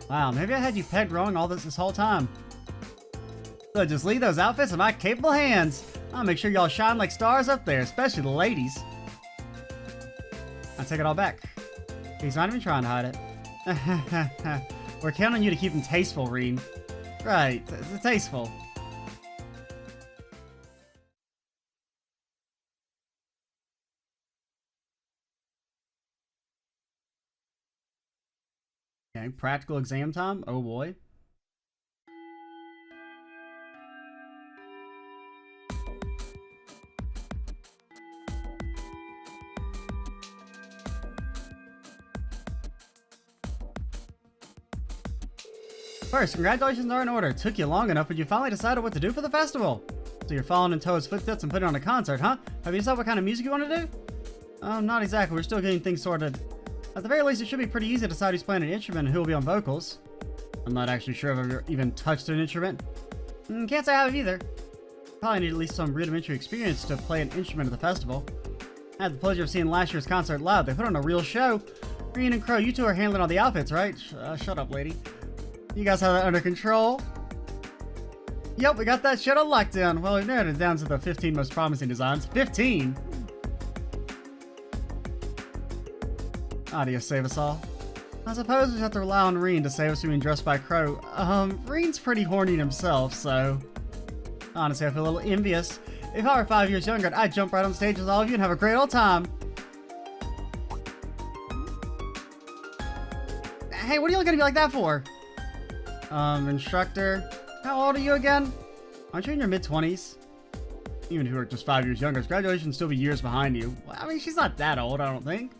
Wow, maybe I had you pegged wrong all this whole time. So just leave those outfits in my capable hands. I'll make sure y'all shine like stars up there, especially the ladies. I take it all back. He's not even trying to hide it. We're counting on you to keep them tasteful, Reen. Right, it's tasteful. Okay, practical exam time. Oh boy. First, congratulations are in order. It took you long enough, but you finally decided what to do for the festival. So you're following in Towa's footsteps and putting on a concert, huh? Have you decided what kind of music you want to do? Not exactly. We're still getting things sorted. At the very least, it should be pretty easy to decide who's playing an instrument and who will be on vocals. I'm not actually sure if I've ever even touched an instrument. Can't say I have either. Probably need at least some rudimentary experience to play an instrument at the festival. I had the pleasure of seeing last year's concert live. They put on a real show. Reen and Crow, you two are handling all the outfits, right? Shut up, lady. You guys have that under control? Yep, we got that shit on lockdown. Well, we've narrowed it down to the 15 most promising designs. 15? Adios, save us all. I suppose we have to rely on Reen to save us from being dressed by Crow. Reen's pretty horny himself, so... Honestly, I feel a little envious. If I were 5 years younger, I'd jump right on stage with all of you and have a great old time. Hey, what are you looking at me like that for? Instructor, how old are you again? Aren't you in your mid-20s? Even if you were just 5 years younger, graduation would still be years behind you. Well, I mean, she's not that old, I don't think.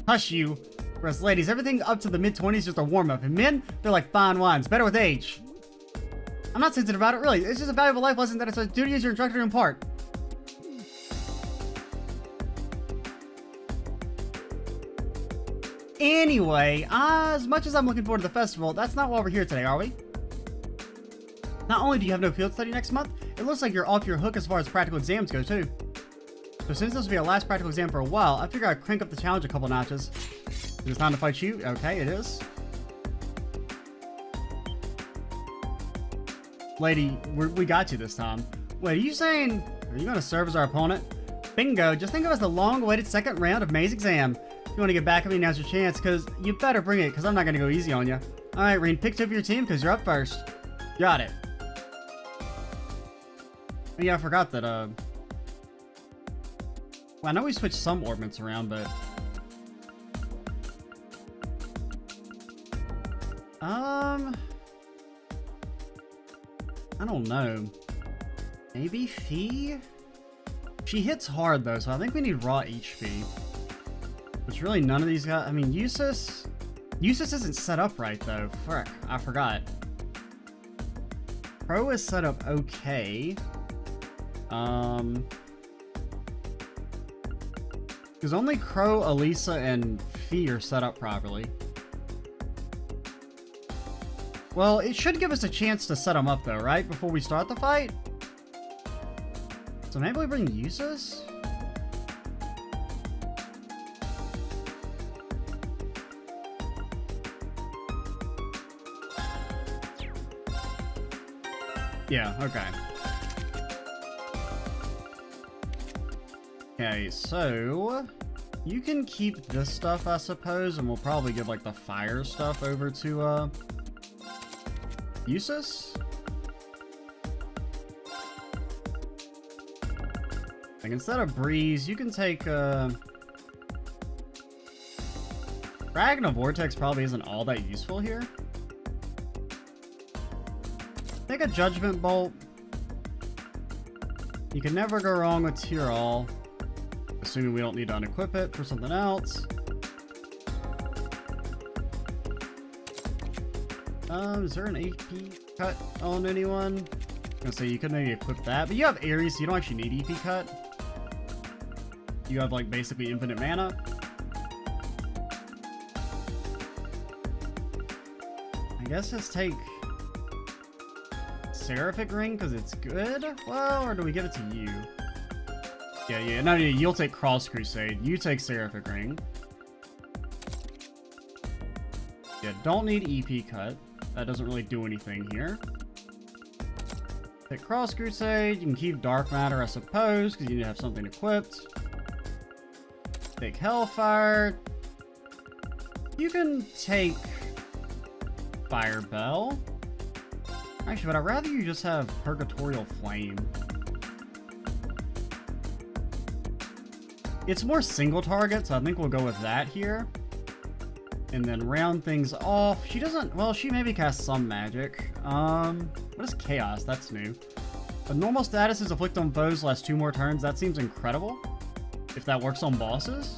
Hush you. For us ladies, everything up to the mid-20s is just a warm-up. And men, they're like fine wines, better with age. I'm not sensitive about it, really. It's just a valuable life lesson that it's a duty as your instructor to impart. Anyway, as much as I'm looking forward to the festival, that's not why we're here today, are we? Not only do you have no field study next month, it looks like you're off your hook as far as practical exams go, too. So since this will be our last practical exam for a while, I figure I'd crank up the challenge a couple notches. Is it time to fight you? Okay, it is. Lady, we got you this time. Wait, are you saying... Are you going to serve as our opponent? Bingo, just think of it as the long-awaited second round of May's exam. If you want to get back at me, now's your chance, because you better bring it, because I'm not going to go easy on you. Alright, Reen, pick two of your team, because you're up first. Got it. Yeah, I forgot that, well, I know we switched some orbits around, but... I don't know. Maybe Fee? She hits hard, though, so I think we need raw HP. Which really none of these guys... I mean, Eustace... Eustace isn't set up right, though. Frick, I forgot. Pro is set up okay. Because only Crow, Alisa, and Fee are set up properly. Well, it should give us a chance to set them up, though, right? Before we start the fight? So maybe we bring Eustace? Yeah, okay. Okay, so... You can keep this stuff, I suppose, and we'll probably give, like, the fire stuff over to, Eustace? Like, instead of Breeze, you can take, Dragon of Vortex probably isn't all that useful here. Take a Judgment Bolt. You can never go wrong with Tear All. Assuming we don't need to unequip it for something else. Is there an EP cut on anyone? I was gonna say you could maybe equip that, but you have Ares, so you don't actually need EP cut. You have like basically infinite mana. I guess just take Seraphic Ring because it's good? Well, or do we give it to you? Yeah, no, you'll take Cross Crusade. You take Seraphic Ring. Yeah, don't need EP Cut. That doesn't really do anything here. Take Cross Crusade. You can keep Dark Matter, I suppose, because you need to have something equipped. Take Hellfire. You can take Fire Bell. Actually, but I'd rather you just have Purgatorial Flame. It's more single target, so I think we'll go with that here. And then round things off. She doesn't, well, she maybe casts some magic. What is Chaos? That's new. A normal status is afflict on foes last 2 more turns. That seems incredible. If that works on bosses.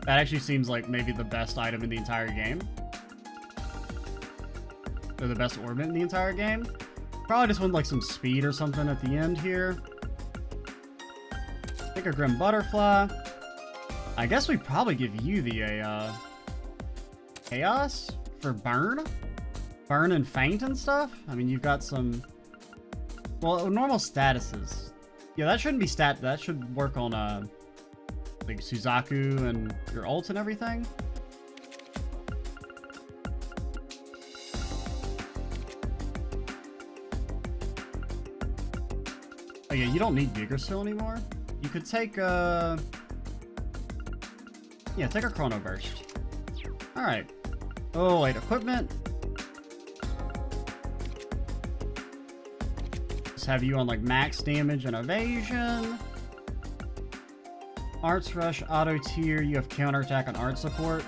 That actually seems like maybe the best item in the entire game. Or the best orbit in the entire game. Probably just want like some speed or something at the end here. Take a Grim Butterfly. I guess we probably give you the Chaos for Burn? Burn and Faint and stuff? I mean, you've got some... Well, normal statuses. Yeah, that shouldn't be that should work on, like, Suzaku and your ult and everything. Oh yeah, you don't need Vigorsil anymore. You could take, yeah, take a Chrono Burst. Alright. Oh, wait, equipment. Just have you on, like, max damage and evasion. Arts Rush, Auto Tier, you have counterattack and art support.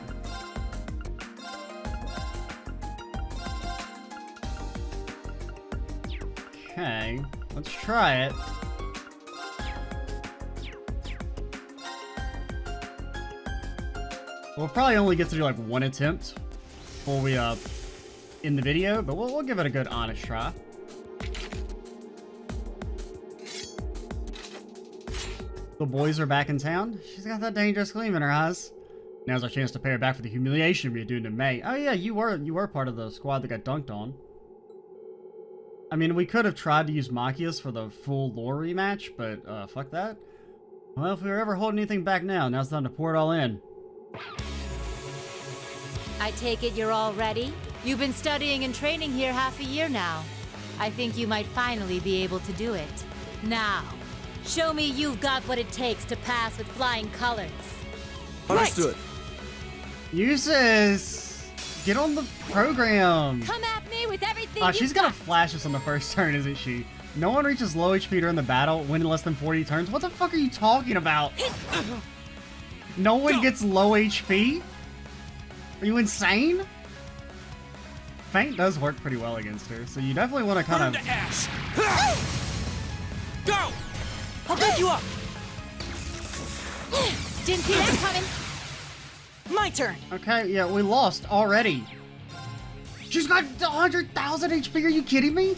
Okay, let's try it. We'll probably only get to do like 1 attempt before we end the video, but we'll give it a good honest try. The boys are back in town. She's got that dangerous gleam in her eyes. Now's our chance to pay her back for the humiliation we were doing in May. Oh yeah, you were part of the squad that got dunked on. I mean, we could have tried to use Machias for the full lore rematch, but fuck that. Well, if we were ever holding anything back now's the time to pour it all in. I take it you're all ready? You've been studying and training here half a year now. I think you might finally be able to do it. Now, show me you've got what it takes to pass with flying colors. Understood. Uses! Get on the program! Come at me with everything She's gonna flash us on the first turn, isn't she? No one reaches low HP during the battle, win in less than 40 turns. What the fuck are you talking about? No one gets low HP? Are you insane? Faint does work pretty well against her, so you definitely want to kind of... ash. Go! I'll pick you up. Didn't see that coming. My turn. Okay, yeah, we lost already. She's got 100,000 HP, are you kidding me?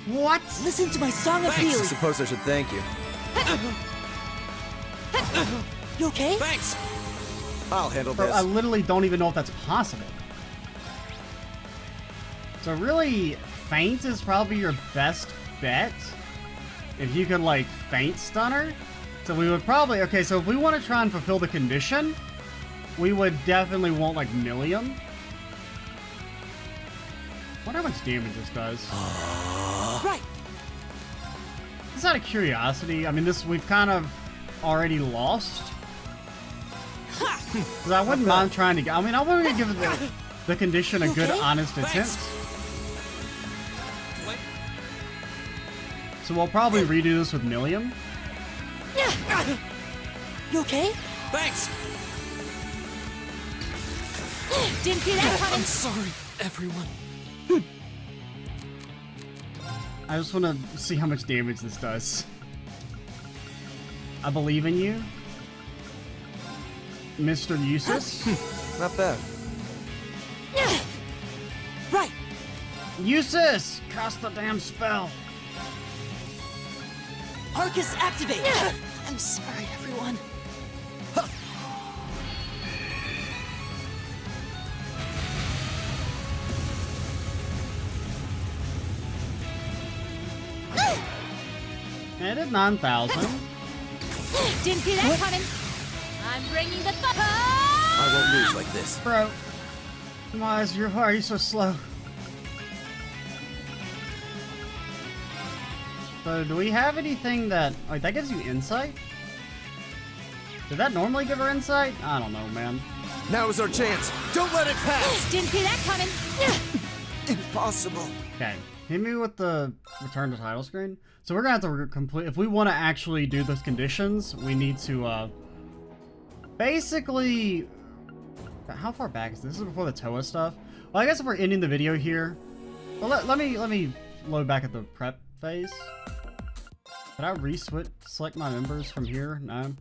What? Listen to my song of healing. I suppose I should thank you. You okay? Thanks. I'll handle Bro, this. I literally don't even know if that's possible. So really, Faint is probably your best bet. If you could, like, Faint stun her. So we would probably... Okay, so if we want to try and fulfill the condition, we would definitely want, like, Millium. I wonder how much damage this does. Right. Just out of curiosity, I mean, we've kind of already lost. Because I wouldn't mind trying to... I mean, I want to give the condition a good, honest attempt. So we'll probably redo this with Millium. You okay? Thanks. Didn't see that coming. I'm sorry, everyone. I just want to see how much damage this does. I believe in you, Mr. Eustace. Not bad. Right. Eustace! Cast the damn spell! Arcus activate. I'm sorry, everyone. And it did 9,000. Didn't see that coming. I'm bringing the I won't lose like this. Bro, why are you so slow? So, do we have anything that... Like, that gives you insight? Did that normally give her insight? I don't know, man. Now is our chance. Don't let it pass. Didn't see that coming. Impossible. Okay, hit me with the return to title screen. So we're gonna have to complete... If we want to actually do those conditions, we need to, basically... How far back is this? This is before the Towa stuff. Well, I guess if we're ending the video here... Well, let me load back at the prep phase. Did I select my members from here? No.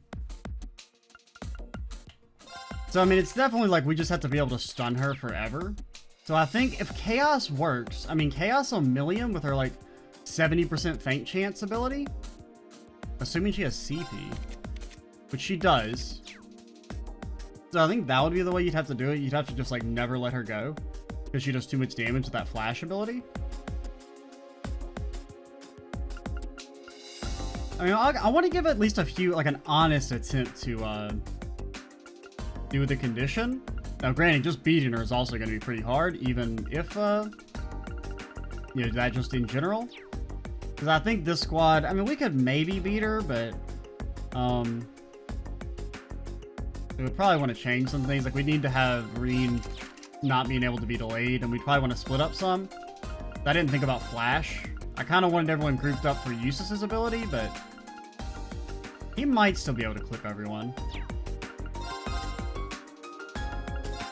So, I mean, it's definitely like we just have to be able to stun her forever. So I think if Chaos works... I mean, Chaos on Millium with her, like, 70% feint chance ability. Assuming she has CP. Which she does. So I think that would be the way you'd have to do it. You'd have to just, like, never let her go. Because she does too much damage with that flash ability. I mean, I want to give at least a few, like, an honest attempt to, do the condition. Now, granted, just beating her is also going to be pretty hard, even if, you know, that just in general. Because I think this squad, I mean, we could maybe beat her, but, we would probably want to change some things. Like, we need to have Reen not being able to be delayed, and we'd probably want to split up some. I didn't think about Flash. I kind of wanted everyone grouped up for Eustace's ability, but he might still be able to clip everyone.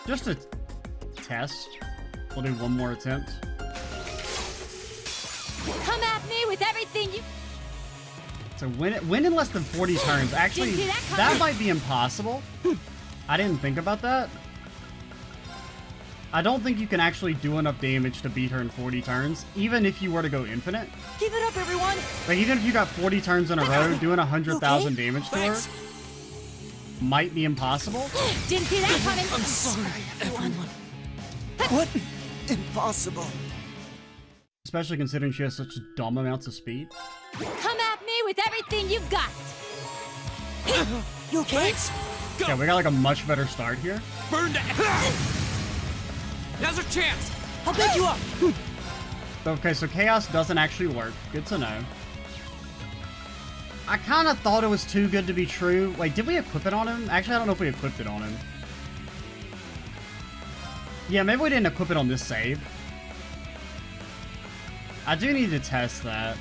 Just to test, we'll do one more attempt. Come at me with everything you... So win in less than 40 turns. Actually, that might be impossible. I didn't think about that. I don't think you can actually do enough damage to beat her in 40 turns, even if you were to go infinite. Keep it up, everyone. Like, even if you got 40 turns in a row, doing 100,000 damage to her might be impossible. Didn't see that coming. I'm sorry, everyone. What? Impossible. Especially considering she has such dumb amounts of speed. Come at me with everything you've got. You okay? Yeah, we got like a much better start here. Burn to... Now's our chance. I'll pick you up. Okay, so Chaos doesn't actually work. Good to know. I kind of thought it was too good to be true. Wait, did we equip it on him? Actually, I don't know if we equipped it on him. Yeah, maybe we didn't equip it on this save. I do need to test that.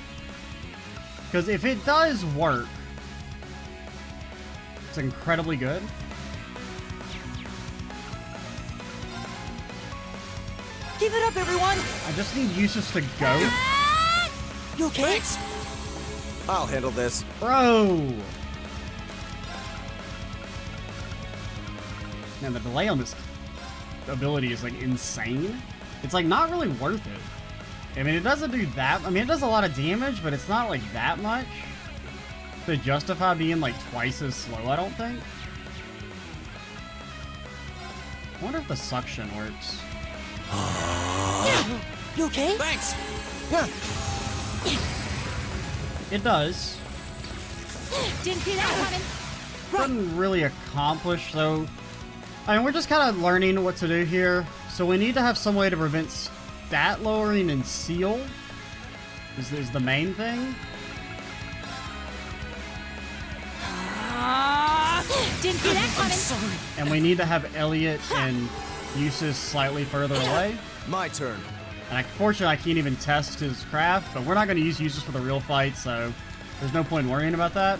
Because if it does work, it's incredibly good. Keep it up, everyone. I just need Eustace to go. You okay? Thanks. I'll handle this. Bro! Man, the delay on this ability is, like, insane. It's, like, not really worth it. I mean, it doesn't do that... I mean, it does a lot of damage, but it's not, like, that much to justify being, like, twice as slow, I don't think. I wonder if the suction works. You okay? Thanks. It does. Didn't see that coming. Doesn't really accomplish, so... I mean, we're just kind of learning what to do here. So we need to have some way to prevent stat lowering and seal. Is the main thing. Didn't see that coming. Sorry. And we need to have Elliot and Eustace slightly further away. My turn. And unfortunately, I can't even test his craft, but we're not going to use Eustace for the real fight, so there's no point in worrying about that.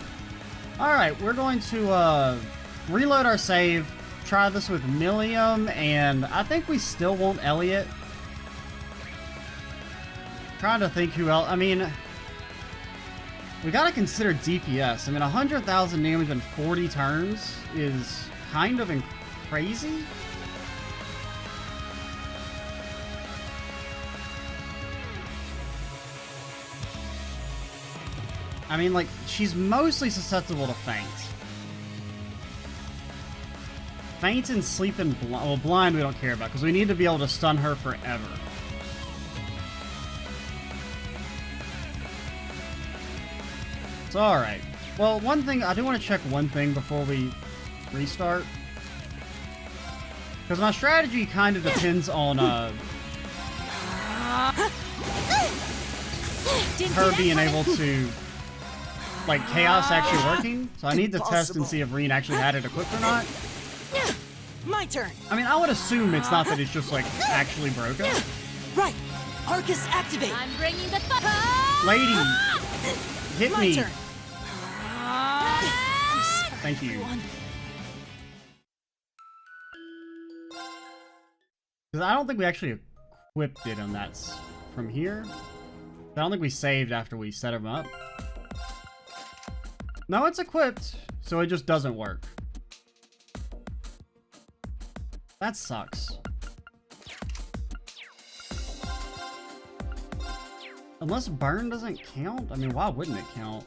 Alright, we're going to reload our save, try this with Millium, and I think we still want Elliot. Trying to think who else. I mean, we got to consider DPS. I mean, 100,000 damage in 40 turns is kind of crazy. I mean, like, she's mostly susceptible to feint. Feint and sleep and blind. Well, blind we don't care about, because we need to be able to stun her forever. It's alright. Well, one thing, I do want to check one thing before we restart. Because my strategy kind of depends on, her being able to, like, Chaos actually working. So I need to test and see if Reen actually had it equipped or not. My turn. I mean, I would assume it's not that it's just, like, actually broken. Right. Arcus activate. I'm bringing the Lady, hit My me. turn. Thank you. Because I don't think we actually equipped it on that from here. I don't think we saved after we set him up. No, it's equipped, so it just doesn't work. That sucks. Unless burn doesn't count? I mean, why wouldn't it count?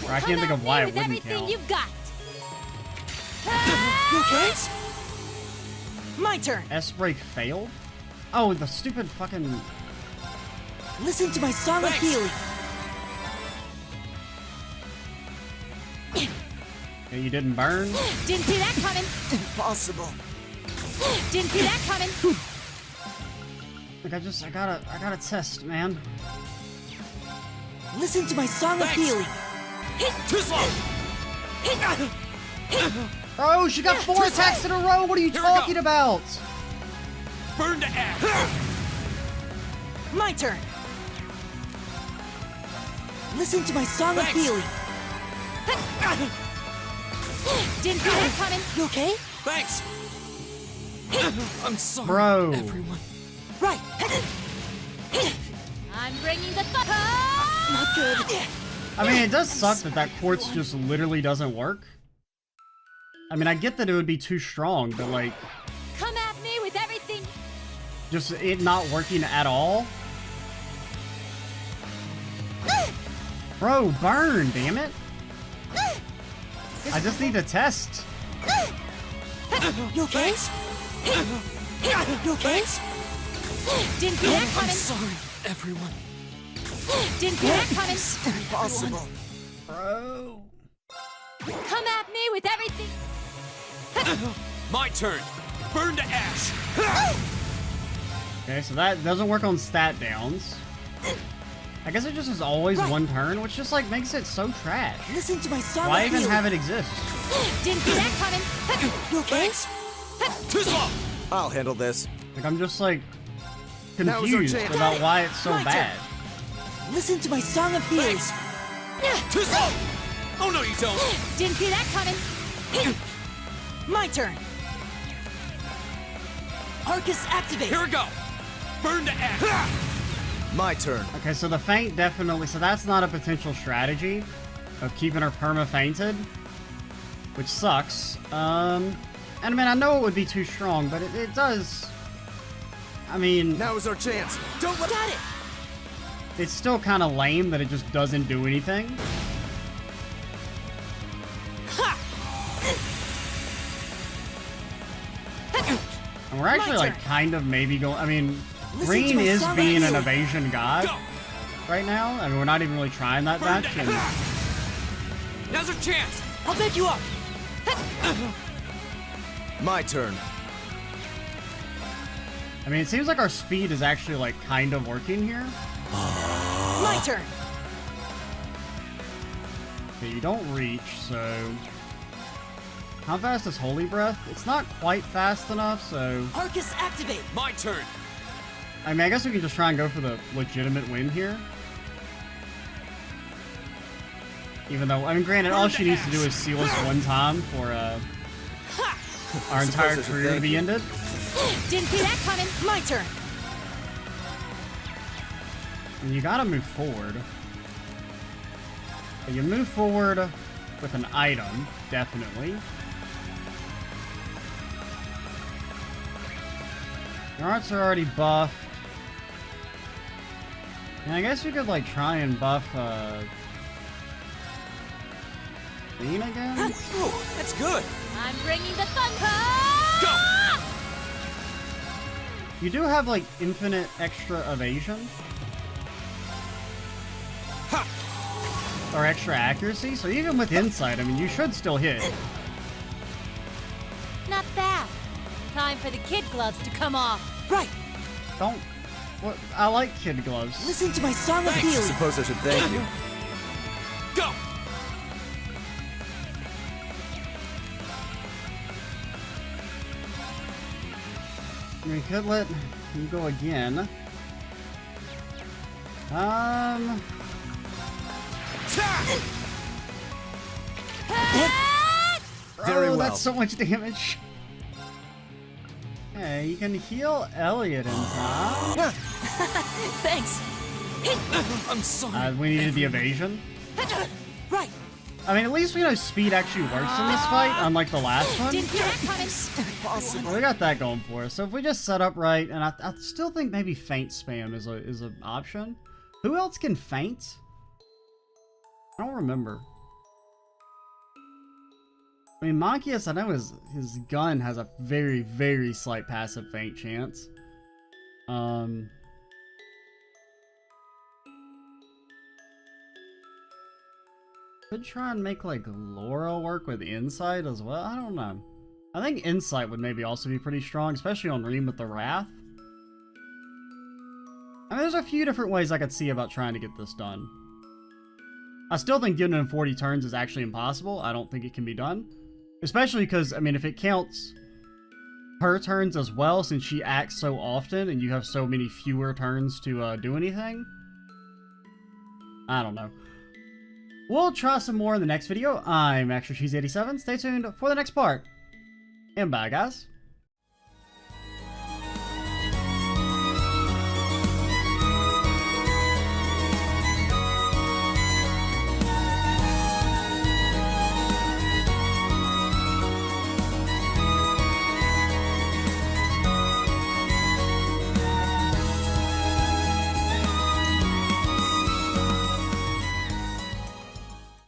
Or I can't think of why it wouldn't count. You've got. You okay? My turn. S-break failed? Oh, the stupid fucking... Listen to my song of healing. Yeah, you didn't burn? Didn't see that coming. Impossible. Didn't see that coming. Like, I gotta test, man. Listen to my song of healing. Too slow! Oh, she got 4 attacks in a row! What are you talking about? Burn to ash! My turn. Listen to my song of healing. Didn't see that coming. You okay? Thanks! I'm sorry, Bro. everyone. Right. I'm bringing the Not good. I mean, it does suck that that quartz just literally doesn't work. I mean, I get that it would be too strong, but like... Come at me with everything. Just it not working at all? Bro, burn, damn it! I just need to test. You okay? You okay? Didn't see that I'm coming. sorry, everyone. Didn't see that coming. Impossible. Bro. Come at me with everything. My turn. Burn to ash. Okay, so that doesn't work on stat downs. I guess it just is always one turn, which just like makes it so trash. Listen to my song Why of even healing. have it exist? Didn't see that coming. You okay? Too slow! I'll handle this. Like, I'm just like That was our confused chance. about why it's so My turn. bad. Listen to my song of healing. Too slow! Oh no, you don't! Didn't see that coming. My turn. Arcus activate. Here we go! Burn to ash! My turn. Okay, so the feint definitely, so that's not a potential strategy of keeping her perma-fainted, which sucks. And I mean, I know it would be too strong, but it does, I mean, Now is our chance. Don't let. Got it. it's still kind of lame that it just doesn't do anything. And we're actually like kind of maybe going, I mean, Listen to Green my is song of being an healing. evasion god Go! right now. I mean, we're not even really trying that Burn much. to And ash! Now's our chance! I'll pick you up. My turn. I mean, it seems like our speed is actually like kind of working here. My turn. Okay, you don't reach, so... How fast is Holy Breath? It's not quite fast enough, so... Arcus activate. My turn! I mean, I guess we can just try and go for the legitimate win here. Even though, I mean, granted, all she needs to do is seal us one time for, our entire career to be ended. Didn't see that coming. My turn. And you gotta move forward. But you move forward with an item, definitely. Your arts are already buffed. And I guess we could, like, try and buff, Lean again? Ooh, that's good. I'm bringing the thunder. Go! You do have, like, infinite extra evasion. or extra accuracy, so even with insight, I mean, you should still hit. Not bad. Time for the kid gloves to come off. Right. Don't. What? I like kid gloves. Listen to my song of I healing. suppose I should thank you. Go! We could let you go again. Very well. That's so much damage. Hey, you can heal Elliot in time. Thanks. I'm sorry. We needed the evasion. Right. I mean, at least we know speed actually works in this fight, unlike the last one. Possible. We got that going for us. So if we just set up right, and I still think maybe feint spam is an option. Who else can feint? I don't remember. I mean, Monkius, I know his gun has a very, very slight passive feint chance. Could try and make, like, Laura work with Insight as well? I don't know. I think Insight would maybe also be pretty strong, especially on Reem with the Wrath. I mean, there's a few different ways I could see about trying to get this done. I still think getting it in 40 turns is actually impossible. I don't think it can be done. Especially because, I mean, if it counts her turns as well, since she acts so often and you have so many fewer turns to do anything. I don't know. We'll try some more in the next video. I'm Extra Cheese 87. Stay tuned for the next part. And bye, guys.